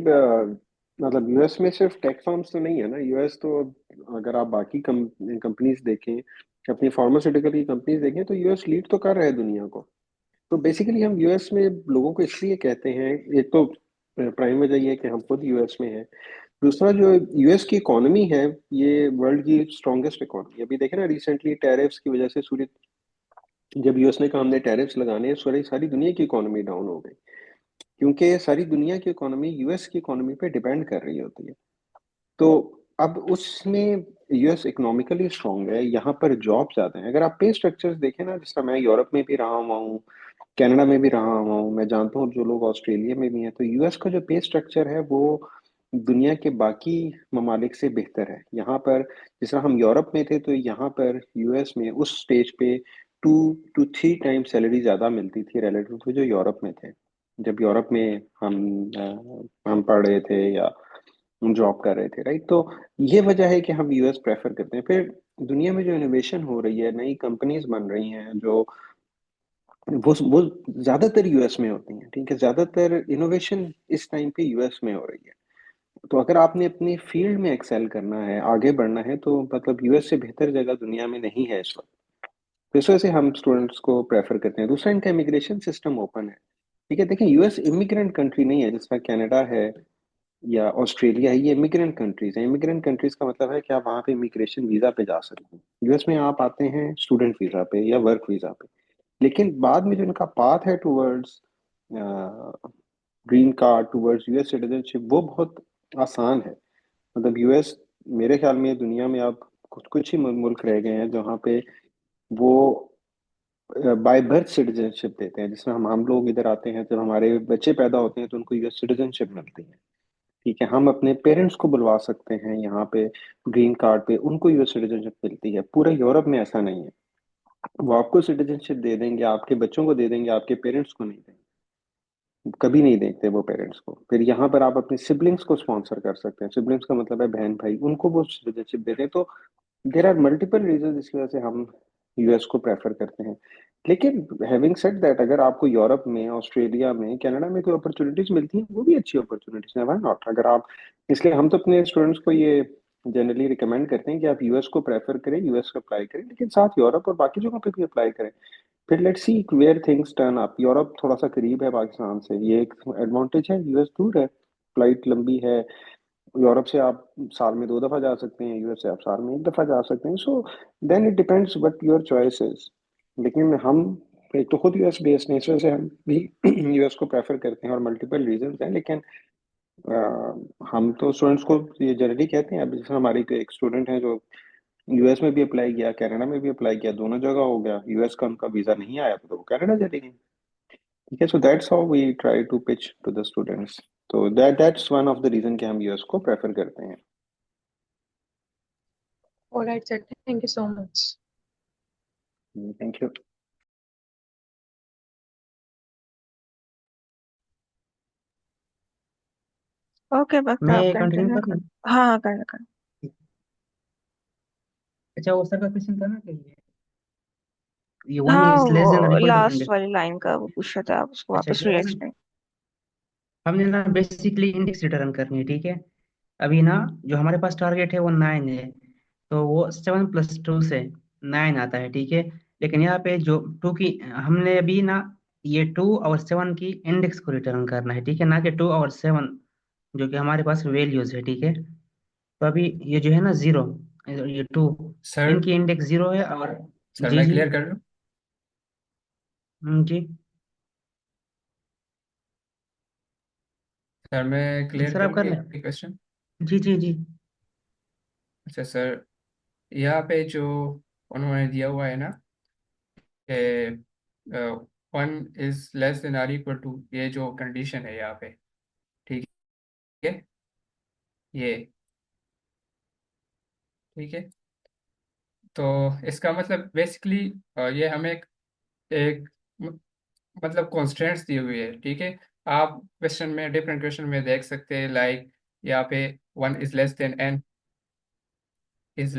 मतलब यूएस में सिर्फ टेक फर्म्स तो नहीं है ना। यूएस तो अगर आप बाकी कंपनीज देखें, अपनी फार्मास्यूटिकल की कंपनीज देखें, तो यूएस लीड तो कर रहे हैं दुनिया को। तो बेसिकली हम यूएस में लोगों को इसलिए कहते हैं, एक तो प्राइम वजह ये है कि हम खुद यूएस में हैं। दूसरा, जो यूएस की इकोनॉमी है, ये वर्ल्ड की स्ट्रॉन्गेस्ट इकोनॉमी। अभी देखें ना, रिसेंटली टैरिफ्स की वजह से सूरी जब यूएस ने कहा हमने टैरिफ्स लगाने हैं, सारी सारी दुनिया की इकोनॉमी डाउन हो गई, क्योंकि सारी दुनिया की इकोनॉमी यूएस की इकोनॉमी पे डिपेंड कर रही होती है। तो अब उसमें यूएस इकोनॉमिकली स्ट्रांग है, यहाँ पर जॉब ज्यादा है। अगर आप पे स्ट्रक्चर्स देखें ना, जिस तरह मैं यूरोप में भी रहा हुआ हूँ, कनाडा में भी रहा हुआ हूँ, मैं जानता हूँ जो लोग ऑस्ट्रेलिया में भी हैं, तो यूएस का जो पे स्ट्रक्चर है वो दुनिया के बाकी ममालिक से बेहतर है। यहाँ पर जिस तरह हम यूरोप में थे, तो यहाँ पर यूएस में उस स्टेज पे 2 to 3 टाइम सैलरी ज्यादा मिलती थी रिलेटिव टू जो यूरोप में थे। जब यूरोप में हम पढ़ रहे थे या जॉब कर रहे थे, राइट। तो ये वजह है कि हम यूएस प्रेफर करते हैं। फिर दुनिया में जो इनोवेशन हो रही है, नई कंपनीज बन रही हैं, जो वो ज्यादातर यूएस में होती हैं, ठीक है। ज्यादातर इनोवेशन इस टाइम पे यूएस में हो रही है। तो अगर आपने अपनी फील्ड में एक्सेल करना है, आगे बढ़ना है, तो मतलब यूएस से बेहतर जगह दुनिया में नहीं है इस वक्त। तो इस वजह से हम स्टूडेंट्स को प्रेफर करते हैं। दूसरा, इनका इमिग्रेशन सिस्टम ओपन है, ठीक है। देखिए, यूएस इमिग्रेंट कंट्री नहीं है जिस तरह कनाडा है या ऑस्ट्रेलिया है। ये इमिग्रेंट कंट्रीज है। इमिग्रेंट कंट्रीज का मतलब है कि आप वहाँ पे इमिग्रेशन वीजा पे जा सकते हैं। यूएस में आप आते हैं स्टूडेंट वीजा पे या वर्क वीजा पे, लेकिन बाद में जो इनका पाथ है towards green card, towards US citizenship, वो बहुत आसान है। मतलब यूएस, मेरे ख्याल में दुनिया में अब कुछ कुछ ही मुल्क रह गए हैं जहाँ पे वो बाय बर्थ सिटीजनशिप देते हैं। जिसमें हम लोग इधर आते हैं, जब हमारे बच्चे पैदा होते हैं तो उनको यूएस सिटीजनशिप मिलती है, ठीक है। हम अपने पेरेंट्स को बुलवा सकते हैं यहाँ पे ग्रीन कार्ड पे, उनको यूएस सिटीजनशिप मिलती है। पूरे यूरोप में ऐसा नहीं है। वो आपको सिटीजनशिप दे देंगे, आपके बच्चों को दे देंगे, आपके पेरेंट्स को नहीं देंगे। कभी नहीं देखते वो पेरेंट्स को। फिर यहाँ पर आप अपने सिबलिंग्स को स्पॉन्सर कर सकते हैं। सिबलिंग्स का मतलब है बहन भाई, उनको वो सिटीजनशिप देते हैं। तो देर आर मल्टीपल रीजन इस वजह से हम यूएस को प्रेफर करते हैं। लेकिन हैविंग सेड दैट, अगर आपको यूरोप में, ऑस्ट्रेलिया में, कनाडा में कोई अपॉर्चुनिटीज मिलती हैं, वो भी अच्छी अपॉर्चुनिटीज हैं, व्हाई नॉट। अगर आप, इसलिए हम तो अपने स्टूडेंट्स को ये जनरली रिकमेंड करते हैं कि आप यूएस को प्रेफर करें, यूएस को अप्लाई करें, लेकिन साथ यूरोप और बाकी जगहों पे भी अप्लाई करें। फिर let's see where things turn up. Europe थोड़ा सा करीब है पाकिस्तान से, ये एक एडवांटेज है। यूएस दूर है, फ्लाइट लंबी है। यूरोप से आप साल में 2 दफा जा सकते हैं, यूएस से आप साल में 1 दफा जा सकते हैं। So then it depends what your choice is. लेकिन हम एक तो खुद यूएस बेस्ड हैं, इस वजह से हम भी यूएस को प्रेफर करते हैं, और मल्टीपल रीजंस हैं। लेकिन हम तो स्टूडेंट्स को ये जनरली कहते हैं। अब जैसे हमारी एक स्टूडेंट है जो यूएस में भी अप्लाई किया, कनाडा में भी अप्लाई किया, दोनों जगह हो गया। यूएस का उनका वीजा नहीं आया तो वो कनाडा चले गए, ठीक है। So that's how we try to pitch to the students. तो that's one of the reason कि हम यूएस को प्रेफर करते हैं। Alright sir, thank you so much. Thank you. Okay Bakhtar, आप मैं कंटिन्यू कंटिन्यू करूँ? कर। हाँ हाँ, कर। अच्छा, वो सर का क्वेश्चन था ना कि ये वन हाँ, इज लेस देन और वो इक्वल टू लास्ट इंडेक्स। वाली लाइन का वो पूछ रहे थे, आप उसको अच्छा, वापस क्या री है ना, एक्सप्लेन। हमने ना बेसिकली इंडेक्स रिटर्न करनी है, ठीक है। अभी ना जो हमारे पास टारगेट है वो 9 है, तो वो 7 + 2 से 9 आता है, ठीक है। लेकिन यहाँ पे जो टू की, हमने अभी ना ये 2 और 7 की इंडेक्स को रिटर्न करना है, ठीक है, ना कि 2 और 7 जो कि हमारे पास वैल्यूज है, ठीक है। तो अभी ये जो है ना 0, ये 2, सर इनकी इंडेक्स 0 है। और सर जी मैं जी। क्लियर कर लूँ? जी सर मैं जी क्लियर सर, आप करूँ कर ये लें। क्वेश्चन? जी जी जी। अच्छा सर, यहाँ पे जो उन्होंने दिया हुआ है ना कि 1 इज लेस देन और इक्वल टू, ये जो कंडीशन है यहाँ पे, ठीक है, ये ठीक है। तो इसका मतलब बेसिकली ये हमें एक मतलब कॉन्स्टेंट्स दी हुई है, ठीक है। आप क्वेश्चन में, डिफरेंट क्वेश्चन में देख सकते हैं, लाइक यहाँ पे 1 is less than n is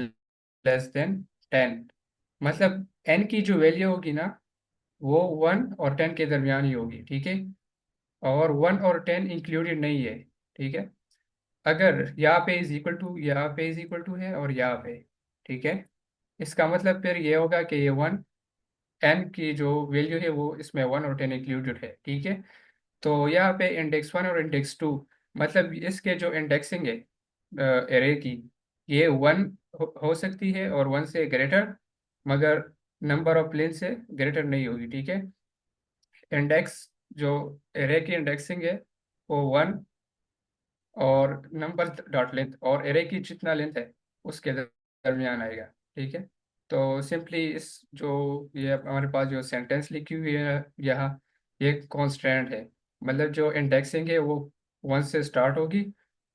less than 10, मतलब n की जो वैल्यू होगी ना वो 1 और 10 के दरमियान ही होगी, ठीक है। और 1 और 10 इंक्लूडेड नहीं है, ठीक है। अगर यहाँ पे इज इक्वल टू, यहाँ पे इज इक्वल टू है और यहाँ पे, ठीक है, इसका मतलब फिर ये होगा कि ये 1 n की जो वैल्यू है वो इसमें 1 और 10 इंक्लूडेड है, ठीक है। तो यहाँ पे इंडेक्स 1 और इंडेक्स 2, मतलब इसके जो इंडेक्सिंग है एरे की, ये 1 हो सकती है और 1 से ग्रेटर, मगर नंबर ऑफ लेन से ग्रेटर नहीं होगी, ठीक है। इंडेक्स जो एरे की इंडेक्सिंग है वो 1 और नंबर डॉट लेंथ और एरे की जितना लेंथ है उसके दरमियान आएगा, ठीक है। तो सिंपली इस जो ये हमारे पास जो सेंटेंस लिखी हुई है यहाँ, ये कॉन्स्टेंट है, मतलब जो इंडेक्सिंग है वो 1 से स्टार्ट होगी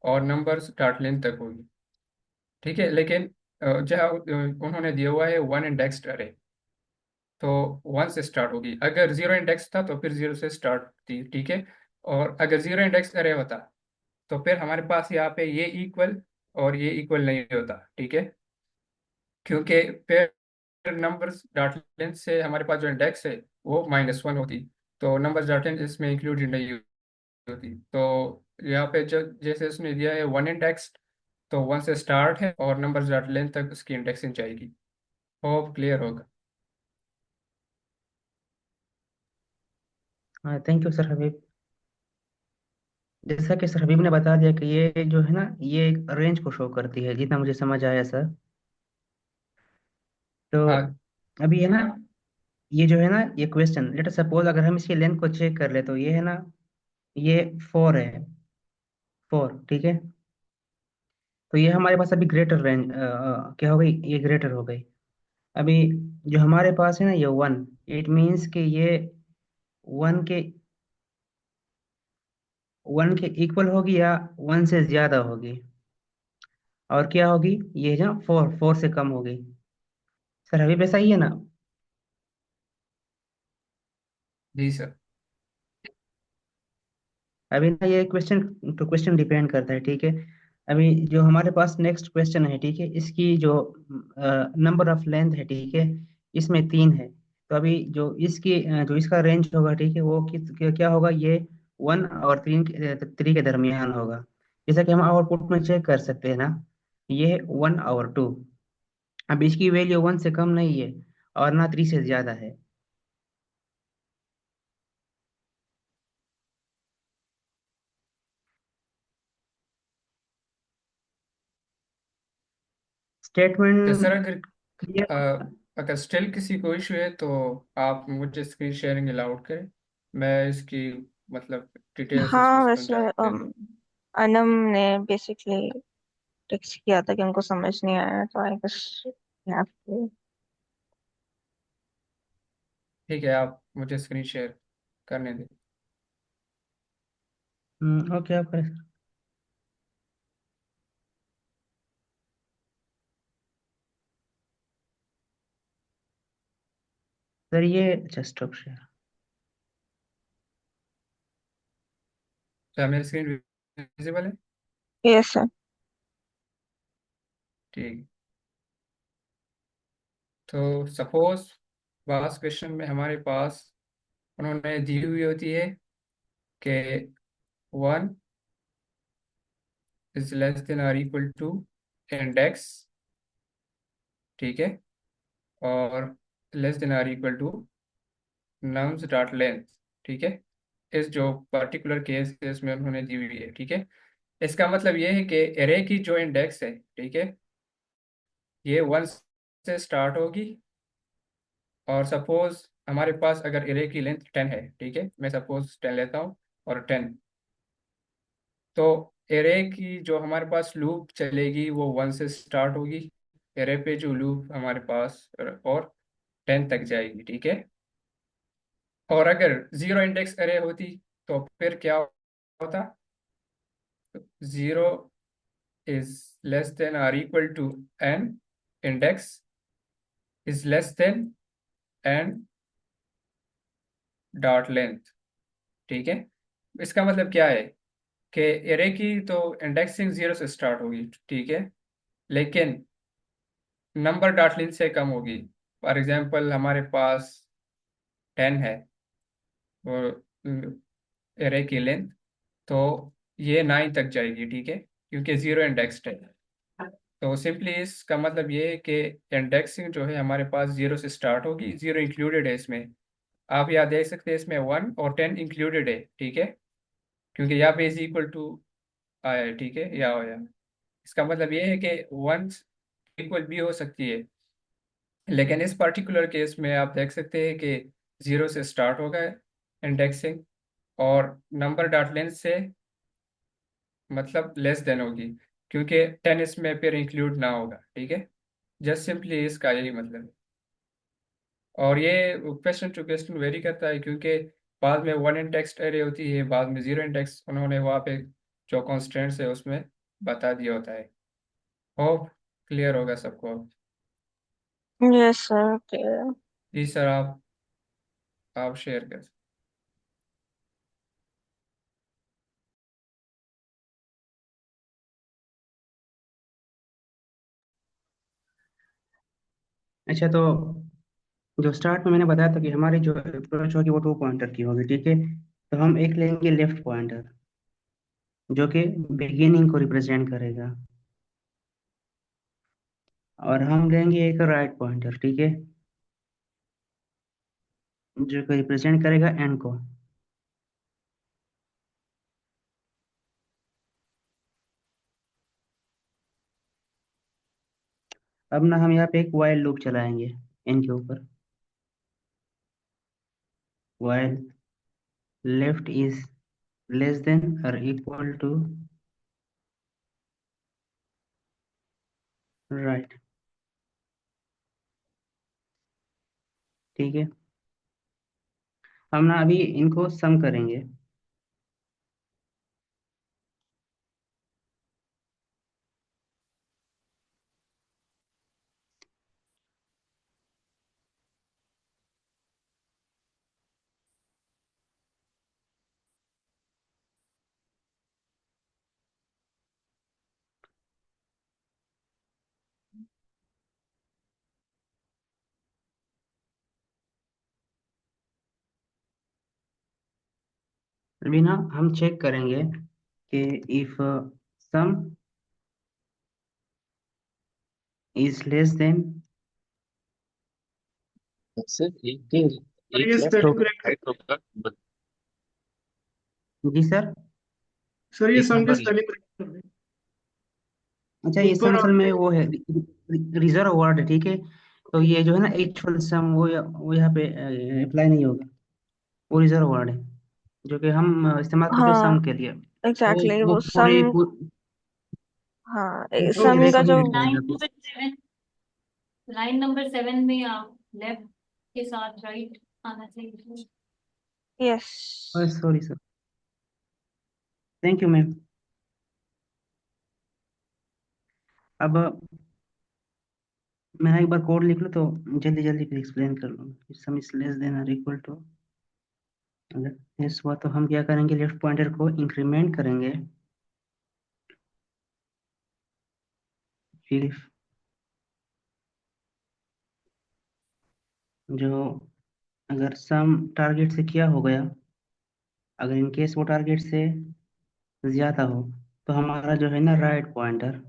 और नंबर्स डॉट लेंथ तक होगी, ठीक है। लेकिन जहाँ उन्होंने दिया हुआ है 1 इंडेक्स्ड अरे, तो 1 से स्टार्ट होगी। अगर 0 इंडेक्स था तो फिर 0 से स्टार्ट थी, ठीक है। और अगर 0 इंडेक्स अरे होता तो फिर हमारे पास यहाँ पे ये इक्वल और ये इक्वल नहीं होता, ठीक है, क्योंकि फिर नंबर्स डॉट लेंथ से हमारे पास जो इंडेक्स है वो -1 होती, तो नंबर्स डॉट लेंथ इसमें इंक्लूडेड नहीं होती। तो यहाँ पे जो जैसे उसने दिया है 1 इंडेक्स, तो 1 से स्टार्ट है और नंबर्स डॉट लेंथ तक उसकी इंडेक्सिंग जाएगी। होप क्लियर होगा। हाँ, थैंक यू सर हबीब। जैसा कि सर हबीब ने बता दिया कि ये जो है ना, ये एक रेंज को शो करती है, जितना मुझे समझ आया सर। तो हाँ अभी है ना, ये जो है ना, ये क्वेश्चन लेट सपोज अगर हम इसकी लेंथ को चेक कर ले तो ये है ना, ये 4 है, 4, ठीक है। तो ये हमारे पास अभी ग्रेटर रेंज क्या हो गई, ये ग्रेटर हो गई। अभी जो हमारे पास है ना, ये 1, इट मीन्स कि ये 1 के 1 के इक्वल होगी या 1 से ज्यादा होगी। और क्या होगी, ये जो 4 से कम होगी। सर अभी वैसा ही है ना। जी सर। अभी ना ये क्वेश्चन टू क्वेश्चन डिपेंड करता है, ठीक है। अभी जो हमारे पास नेक्स्ट क्वेश्चन है, ठीक है, इसकी जो नंबर ऑफ लेंथ है, ठीक है, इसमें 3 है। तो अभी जो इसकी जो इसका रेंज होगा, ठीक है, वो क्या होगा, ये 1 और 3 के दरमियान होगा। जैसा कि हम आउटपुट में चेक कर सकते हैं ना, ये 1 और 2। अब इसकी वैल्यू 1 से कम नहीं है और ना 3 से ज्यादा है। तो स्टेटमेंट सर अगर क्लियर। अगर स्टिल किसी को इशू है तो आप मुझे स्क्रीन शेयरिंग अलाउड करें, मैं इसकी मतलब डिटेल से इसको हाँ वैसे समझा देता हूँ। अनम ने बेसिकली टेक्स्ट किया था कि उनको समझ नहीं आया, तो आई बस ठीक है, आप मुझे स्क्रीन शेयर करने दें। ओके, आप करें सर। ये अच्छा, स्टॉप शेयर। क्या मेरी स्क्रीन विजिबल है? Yes sir. ठीक। तो सपोज लास्ट क्वेश्चन में हमारे पास उन्होंने दी हुई होती है कि 1 is less than or equal to index, ठीक है, और less than or equal to nums dot length, ठीक है। इस जो पर्टिकुलर केस केस में उन्होंने दी हुई है, ठीक है। इसका मतलब ये है कि एरे की जो इंडेक्स है, ठीक है, ये 1 से स्टार्ट होगी। और सपोज हमारे पास अगर एरे की लेंथ 10 है, ठीक है, मैं सपोज 10 लेता हूँ और 10, तो एरे की जो हमारे पास लूप चलेगी वो 1 से स्टार्ट होगी, एरे पे जो लूप हमारे पास और 10 तक जाएगी, ठीक है। और अगर 0 इंडेक्स एरे होती तो फिर क्या होता, 0 is less than or equal to n index is less than n dot length, ठीक है। इसका मतलब क्या है, कि एरे की तो इंडेक्सिंग 0 से स्टार्ट होगी, ठीक है, लेकिन नंबर डॉट लेंथ से कम होगी। फॉर एग्जांपल हमारे पास 10 है वो एरे की लेंथ, तो ये 9 तक जाएगी, ठीक है, क्योंकि 0 इंडेक्स्ड है। तो सिंपली इसका मतलब ये है कि इंडेक्सिंग जो है हमारे पास 0 से स्टार्ट होगी, 0 इंक्लूडेड है इसमें। आप यहाँ देख सकते हैं इसमें 1 और 10 इंक्लूडेड है, ठीक है, क्योंकि यहाँ पे इज इक्वल टू आया है, ठीक है, या आया। इसका मतलब ये है कि 1 इक्वल भी हो सकती है, लेकिन इस पर्टिकुलर केस में आप देख सकते हैं कि 0 से स्टार्ट होगा इंडेक्सिंग, और नंबर डॉट लेंथ से मतलब लेस देन होगी, क्योंकि 10 इसमें फिर इंक्लूड ना होगा, ठीक है। जस्ट सिंपली इसका यही मतलब है। और ये क्वेश्चन टू क्वेश्चन वेरी करता है, क्योंकि बाद में 1 इंडेक्स्ड एरे होती है, बाद में 0 इंडेक्स, उन्होंने वहाँ पे जो कॉन्स्टेंट्स है उसमें बता दिया होता है। होप क्लियर होगा सबको अब। Yes sir, clear. जी सर, आप शेयर कर। अच्छा, तो जो स्टार्ट में मैंने बताया था कि हमारी जो अप्रोच होगी वो 2 पॉइंटर की होगी, ठीक है। तो हम एक लेंगे लेफ्ट पॉइंटर, जो कि बिगिनिंग को रिप्रेजेंट करेगा, और हम लेंगे एक राइट पॉइंटर, ठीक है, जो कि रिप्रेजेंट करेगा एंड को। अब ना हम यहाँ पे एक वाइल लूप चलाएंगे इनके ऊपर। While left is less than और इक्वल टू राइट, ठीक है। हम ना अभी इनको सम करेंगे। अभी ना हम चेक करेंगे कि if some is less then. Sir sir एक ये लेफ्ट स्पेलिंग होगा करेक्ट है। राइट होगा जी सर। सर ये एक सम की नंबर स्पेलिंग करेक्ट कर दें। अच्छा, ये सम ऊपर असल और में वो है, रिजर्व वर्ड है, ठीक है। तो ये जो है ना एक्चुअल सम, वो यहाँ पे अप्लाई नहीं होगा। वो रिजर्व वर्ड है जो कि हम इस्तेमाल करते हैं हाँ सम के लिए। तो एग्जैक्टली, वो वो पूरे सम। हाँ, पूरे सम एरे का को ही जो। मिल लाइन जाएगा फिर। नंबर 7, लाइन नंबर 7 में आप लेफ्ट के साथ राइट आना चाहिए। Yes. Sorry sir, thank you ma'am. अब मैं एक बार कोड लिख लूँ तो जल्दी जल्दी फिर एक्सप्लेन कर लूँ। सम इज लेस देन और इक्वल टू, अगर यस हुआ तो हम क्या करेंगे, लेफ्ट पॉइंटर को इंक्रीमेंट करेंगे। फिर जो, अगर सम टारगेट से क्या हो गया, अगर इन केस वो टारगेट से ज्यादा हो, तो हमारा जो है ना राइट पॉइंटर,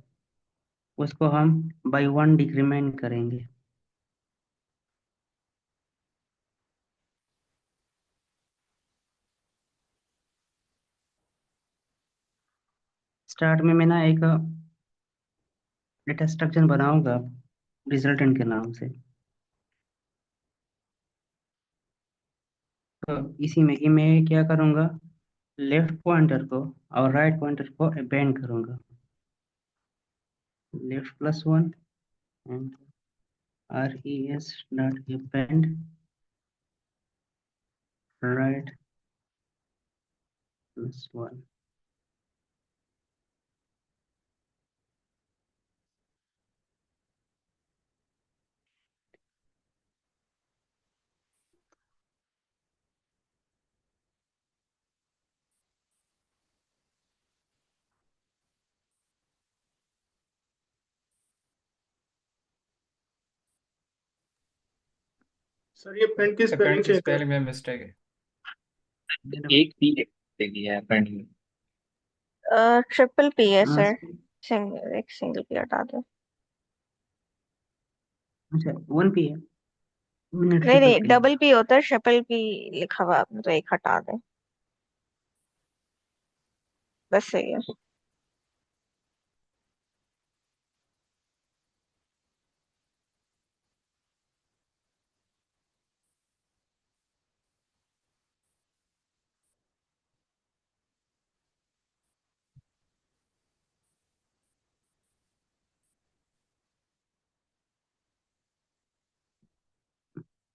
उसको हम बाई 1 डिक्रीमेंट करेंगे। स्टार्ट में मैं ना एक डेटा स्ट्रक्चर बनाऊंगा रिजल्टेंट के नाम से। तो इसी में ही मैं क्या करूंगा, लेफ्ट पॉइंटर को और राइट पॉइंटर को अपेंड करूंगा। Left plus one and res dot append right plus one. Sir ये पेंट की स्पेलिंग पेंट की चेक कर। स्पेलिंग में मिस्टेक है। एक पी लिखेगी है पेंट में। ट्रिपल पी है हाँ, सर। एक सिंगल पी हटा दो। अच्छा 1 p है। मैंने नहीं ट्रिपल नहीं, पी। डबल पी होता है, ट्रिपल पी लिखा हुआ है आपने, तो एक हटा दे, बस सही है।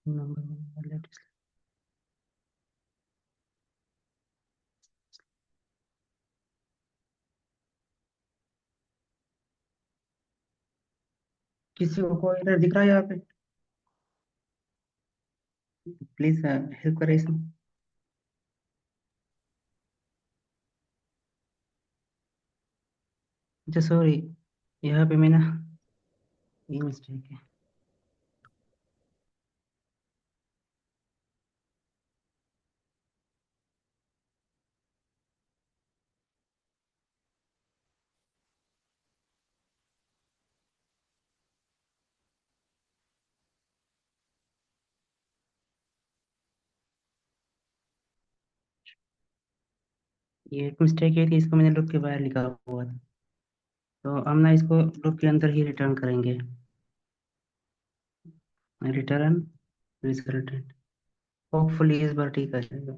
नंबर किसी को कोई एरर दिख रहा है यहाँ पे? प्लीज हेल्प करें इसमें। अच्छा सॉरी, यहाँ पे मैं ना, ये मिस्टेक है। ये एक मिस्टेक है कि इसको मैंने लूप के बाहर लिखा हुआ था, तो हम ना इसको लूप के अंदर ही रिटर्न करेंगे। रिटर्न रिजल्टेंट, होपफुली इस बार ठीक आ जाएगा।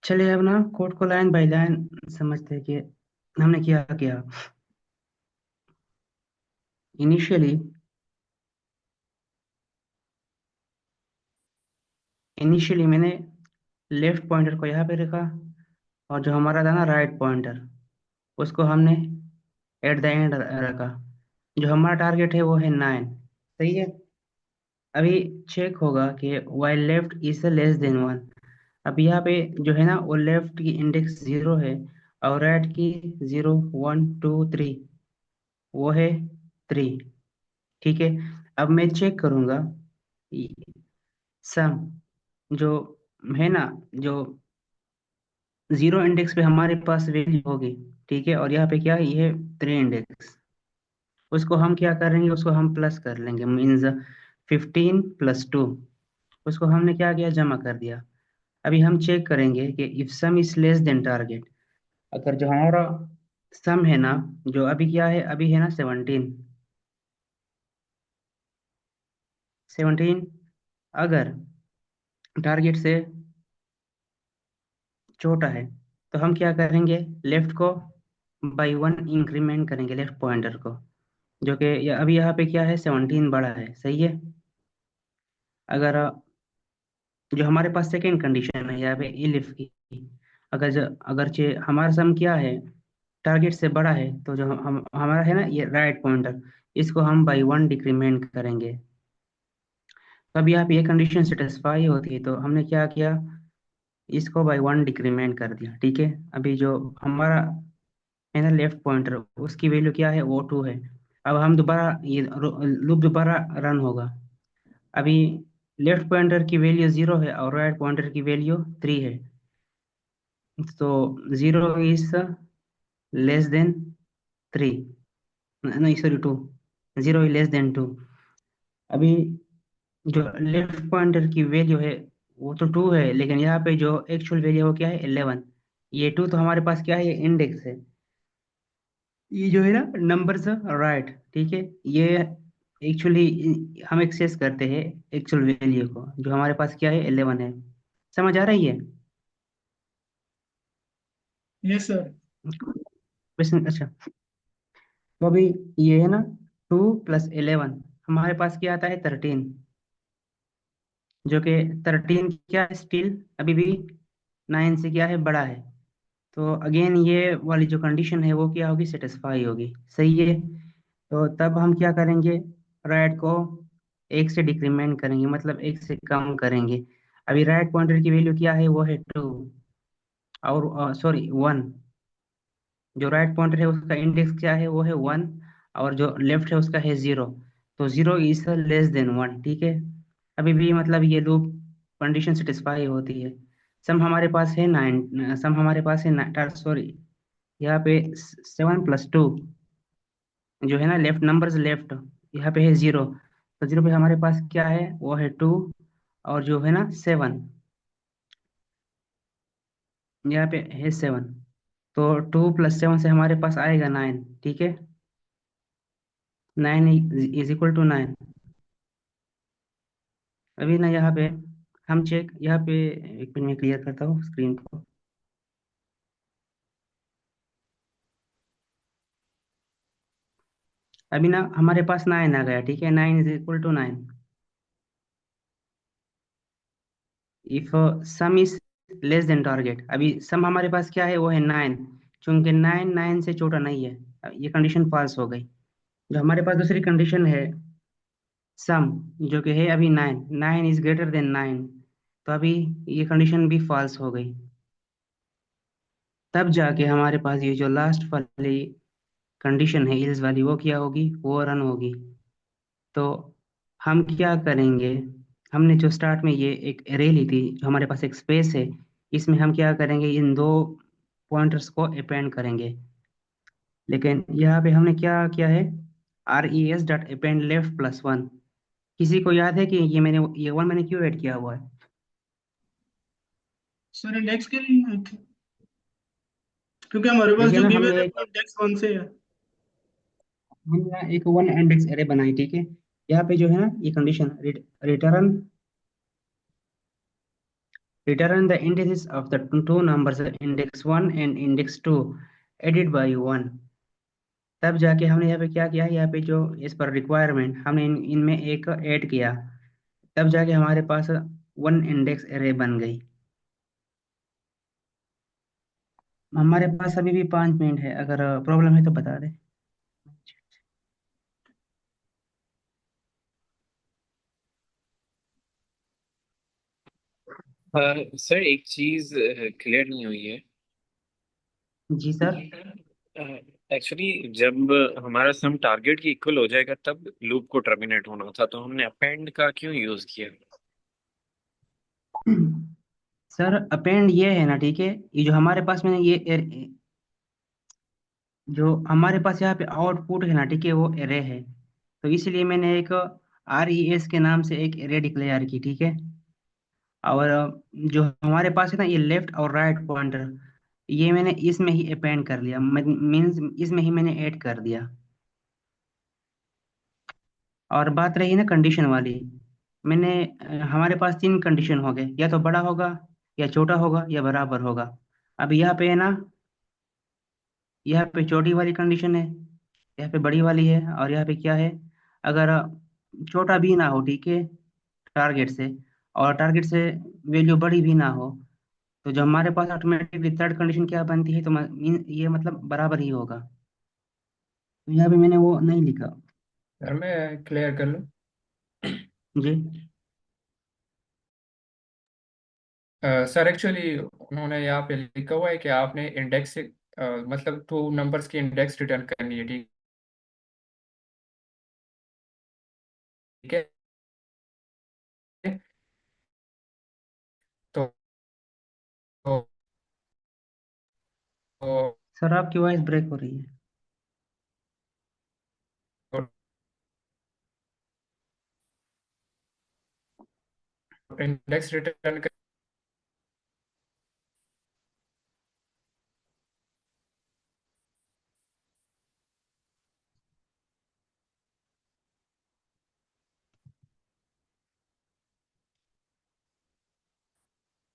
चलिए अब ना कोड को लाइन बाय लाइन समझते हैं कि हमने क्या किया। इनिशियली इनिशियली मैंने लेफ्ट पॉइंटर को यहाँ पे रखा, और जो हमारा था ना राइट पॉइंटर, उसको हमने एट द एंड रखा। जो हमारा टारगेट है वो है 9। सही है। अभी चेक होगा कि while left is less than 1। अब यहाँ पे जो है ना, वो लेफ्ट की इंडेक्स 0 है, और राइट की 0 1 2 3, वो है 3। ठीक है। अब मैं चेक करूंगा सम, जो है ना, जो 0 इंडेक्स पे हमारे पास वैल्यू होगी। ठीक है। और यहाँ पे क्या है, ये 3 इंडेक्स। उसको हम क्या करेंगे, उसको हम प्लस कर लेंगे, मीन्स 15 + 2। उसको हमने क्या किया, जमा कर दिया। अभी हम चेक करेंगे कि if some is less then target. अगर जो हमारा सम है ना, जो अभी क्या है, अभी है ना 17। अगर टारगेट से छोटा है, तो हम क्या करेंगे, लेफ्ट को बाई 1 इंक्रीमेंट करेंगे, लेफ्ट पॉइंटर को, जो कि अभी यहाँ पे क्या है, 17 बड़ा है। सही है। अगर जो हमारे पास सेकेंड कंडीशन है यहाँ पे इलिफ की, अगर हमारा सम क्या है, टारगेट से बड़ा है, तो जो हम हमारा है ना ये राइट पॉइंटर, इसको हम बाई 1 डिक्रीमेंट करेंगे। तो अब यहाँ पे ये कंडीशन सेटिस्फाई होती है, तो हमने क्या किया, इसको बाई 1 डिक्रीमेंट कर दिया। ठीक है। अभी जो हमारा है ना लेफ्ट पॉइंटर, उसकी वैल्यू क्या है, वो 2 है। अब हम दोबारा ये लूप दोबारा रन होगा। अभी लेफ्ट पॉइंटर की वैल्यू 0 है, और राइट पॉइंटर की वैल्यू 3 है। तो 0 इज लेस देन 3, नहीं सॉरी 2, 0 इज लेस देन 2। अभी जो लेफ्ट पॉइंटर की वैल्यू है वो तो 2 है, लेकिन यहाँ पे जो एक्चुअल वैल्यू है वो क्या है, 11। ये 2 तो हमारे पास क्या है, ये इंडेक्स है। ये जो है ना नंबर्स राइट, ठीक है, ये एक्चुअली हम एक्सेस करते हैं एक्चुअल वैल्यू को, जो हमारे पास क्या है, 11 है। समझ आ रही है? Yes sir. क्वेश्चन अच्छा। तो अभी ये है ना 2 + 11, हमारे पास क्या आता है, 13। जो कि 13 क्या है, स्टिल अभी भी 9 से क्या है, बड़ा है। तो अगेन ये वाली जो कंडीशन है वो क्या होगी, सेटिस्फाई होगी। सही है। तो तब हम क्या करेंगे, राइट को 1 से डिक्रीमेंट करेंगे, मतलब 1 से कम करेंगे। अभी राइट पॉइंटर की वैल्यू क्या है, वो है 2, और सॉरी 1। जो राइट पॉइंटर है उसका इंडेक्स क्या है, वो है 1, और जो लेफ्ट है उसका है 0। तो 0 इज लेस देन 1, ठीक है। अभी भी मतलब ये लूप कंडीशन सेटिस्फाई होती है। सम हमारे पास है 9, सम हमारे पास है, सॉरी, यहाँ पे 7 + 2 जो है ना, लेफ्ट नंबर्स लेफ्ट, यहाँ पे है 0। तो 0 पे हमारे पास क्या है, वो है 2, और जो है ना 7, यहाँ पे है 7। तो 2 + 7 से हमारे पास आएगा 9, ठीक है। 9 इज इक्वल टू 9। अभी ना यहाँ पे हम चेक, यहाँ पे एक मिनट में क्लियर करता हूँ स्क्रीन को। अभी ना हमारे पास 9 आ गया, ठीक है। 9 = 9 if some is less then target. अभी सम हमारे पास क्या है, वो है 9। चूंकि 9 से छोटा नहीं है, ये कंडीशन फॉल्स हो गई। जो हमारे पास दूसरी कंडीशन है, सम, जो कि है अभी 9 इज ग्रेटर देन 9, तो अभी ये कंडीशन भी फॉल्स हो गई। तब जाके हमारे पास ये जो लास्ट वाली कंडीशन है इल्स वाली, वो क्या होगी, वो रन होगी। तो हम क्या करेंगे, हमने जो स्टार्ट में ये एक एरे ली थी, जो हमारे पास एक स्पेस है, इसमें हम क्या करेंगे, इन दो पॉइंटर्स को अपेंड करेंगे। लेकिन यहाँ पे हमने क्या किया है, res.append_left+1। किसी को याद है कि ये वन मैंने क्यों ऐड किया हुआ है? सर इंडेक्स के लिए, क्योंकि हमारे पास देखिए जो ना, गिवन है वो इंडेक्स 1 से है। हमने यहाँ एक वन इंडेक्स एरे बनाई, ठीक है। यहाँ पे जो है ना, ये condition, return return the indices of the two numbers index 1 and index 2 added by 1। तब जाके हमने यहाँ पे क्या किया, यहाँ पे जो इस पर रिक्वायरमेंट हमने इनमें एक ऐड किया, तब जाके हमारे पास वन इंडेक्स एरे बन गई। हमारे पास अभी भी 5 मिनट है, अगर प्रॉब्लम है तो बता दे। सर एक चीज क्लियर नहीं हुई है। जी सर। एक्चुअली जब हमारा सम टारगेट की इक्वल हो जाएगा तब लूप को टर्मिनेट होना था, तो हमने अपेंड का क्यों यूज किया? सर अपेंड ये है ना, ठीक है, ये जो हमारे पास मैंने जो हमारे पास यहाँ पे आउटपुट है ना, ठीक है, वो एरे है। तो इसलिए मैंने एक res के नाम से एक एरे डिक्लेयर की, ठीक है। और जो हमारे पास है ना, ये लेफ्ट और राइट पॉइंटर, ये मैंने इसमें ही अपेंड कर लिया, मीन्स इसमें ही मैंने ऐड कर दिया। और बात रही ना कंडीशन वाली, मैंने हमारे पास 3 कंडीशन हो गए, या तो बड़ा होगा, या छोटा होगा, या बराबर होगा। अब यहाँ पे है ना, यहाँ पे छोटी वाली कंडीशन है, यहाँ पे बड़ी वाली है, और यहाँ पे क्या है, अगर छोटा भी ना हो, ठीक है, टारगेट से, और टारगेट से वैल्यू बड़ी भी ना हो, तो जो हमारे पास ऑटोमेटिकली थर्ड कंडीशन क्या बनती है, तो ये मतलब बराबर ही होगा। तो यहाँ पे मैंने वो नहीं लिखा। सर मैं क्लियर कर लूँ। जी। सर एक्चुअली उन्होंने यहाँ पे लिखा हुआ है कि आपने इंडेक्स से मतलब टू नंबर्स की इंडेक्स रिटर्न करनी है, ठीक है। तो तो, तो सर आपकी वॉइस ब्रेक हो रही है। इंडेक्स रिटर्न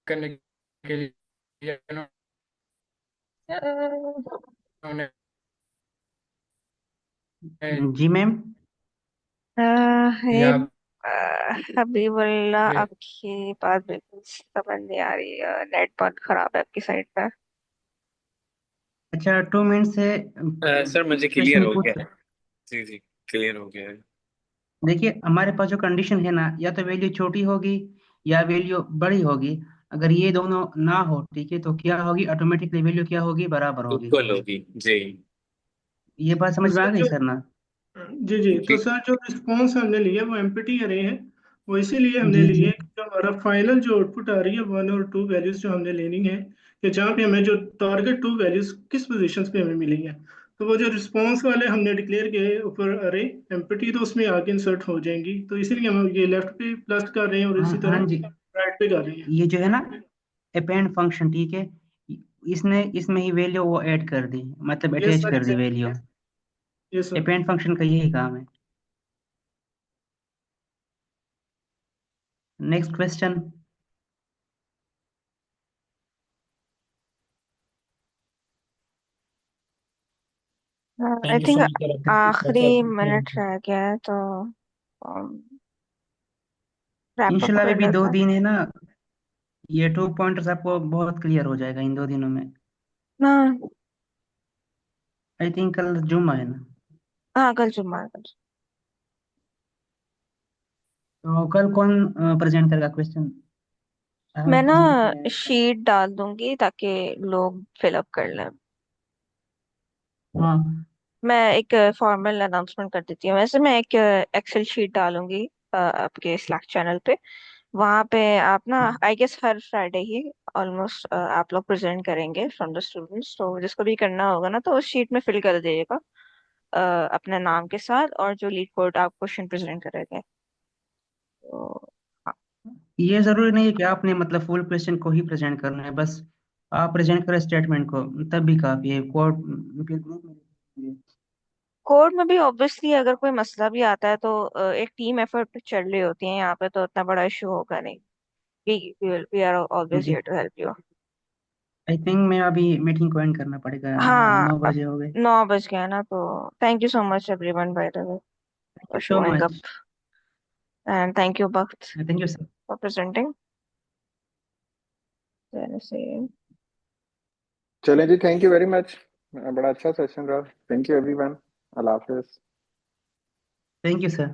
करने के लिए उन्होंने जी मैम। है यहाँ हबीबुल्लाह, पे आपकी बात बिल्कुल समझ नहीं आ रही है, नेट बहुत खराब है आपकी साइड पे। अच्छा, 2 मिनट से सर मुझे क्लियर क्वेश्चन हो पूछ। गया है। जी जी, क्लियर हो गया है। देखिए हमारे पास जो कंडीशन है ना, या तो वैल्यू छोटी होगी, या वैल्यू बड़ी होगी। अगर ये दोनों ना हो, ठीक है, तो क्या होगी, ऑटोमेटिकली वैल्यू क्या होगी, बराबर होगी। इक्वल होगी जी। ये बात तो समझ में आ सर गई जो सर ना? जी जी, तो जी सर जो रिस्पॉन्स हमने लिया वो एम्प्टी अरे है, वो इसीलिए हमने जी ली जी। है कि जो हमारा फाइनल जो आउटपुट आ रही है 1 और 2 वैल्यूज जो हमने लेनी है, कि जहाँ पे हमें जो टारगेट 2 वैल्यूज किस पोजीशंस पे हमें मिली है, तो वो जो रिस्पॉन्स वाले हमने डिक्लेयर किए ऊपर अरे एम्प्टी, तो उसमें आगे इंसर्ट हो जाएंगी, तो इसीलिए हम ये लेफ्ट पे प्लस कर रहे हैं और हाँ इसी हाँ तरह जी। राइट पे कर रहे हैं। ये जो है ना अपेंड फंक्शन, ठीक है, इसने इसमें ही वैल्यू वो ऐड कर दी, मतलब यस अटैच सर, कर दी value. Yes sir. Append function का यही काम है। Next question. I thank you think so much sir, आखिरी अच्छा अच्छा। मिनट रह गया है तो रैप अप इंशाल्लाह अभी कर भी दो लेते हैं। दिन है ना, ये 2 पॉइंट्स आपको बहुत क्लियर हो जाएगा इन 2 दिनों में। हाँ आई थिंक कल जुम्मा है ना, हाँ, कल जुम्मा है, कल। तो कल कौन प्रेजेंट करेगा क्वेश्चन? मैं आप ना हैं? शीट डाल दूंगी ताकि लोग फिलअप कर लें। हाँ मैं एक फॉर्मल अनाउंसमेंट कर देती हूँ। वैसे मैं एक एक्सेल शीट डालूंगी आपके स्लैक चैनल पे। वहाँ पे आप ना, आई गेस हर फ्राइडे ही ऑलमोस्ट आप लोग प्रेजेंट करेंगे फ्रॉम द स्टूडेंट्स, तो जिसको भी करना होगा ना तो उस शीट में फिल कर दीजिएगा अपने नाम के साथ और जो लीड कोड आप क्वेश्चन प्रेजेंट करेंगे। तो हाँ। ये जरूरी नहीं है कि आपने मतलब फुल क्वेश्चन को ही प्रेजेंट करना है, बस आप प्रेजेंट करें स्टेटमेंट को, तब भी काफी है। कोड फिर ग्रुप में। कोड में भी ऑब्वियसली अगर कोई मसला भी आता है तो एक टीम एफर्ट पे चल रही होती है यहाँ पे, तो इतना बड़ा इशू होगा नहीं। वी आर ऑलवेज जी, here to help you. I think मैं अभी मीटिंग को एंड करना पड़ेगा, हाँ, 9 बजे हो गए। 9 बज गया ना, तो thank you so much everyone by the way thank for you so showing up, much. And thank you Bakht thank you sir. For presenting. से चलें जी, थैंक यू वेरी मच, बड़ा अच्छा सेशन रहा। Thank you everyone, Allah Hafiz. Thank you sir.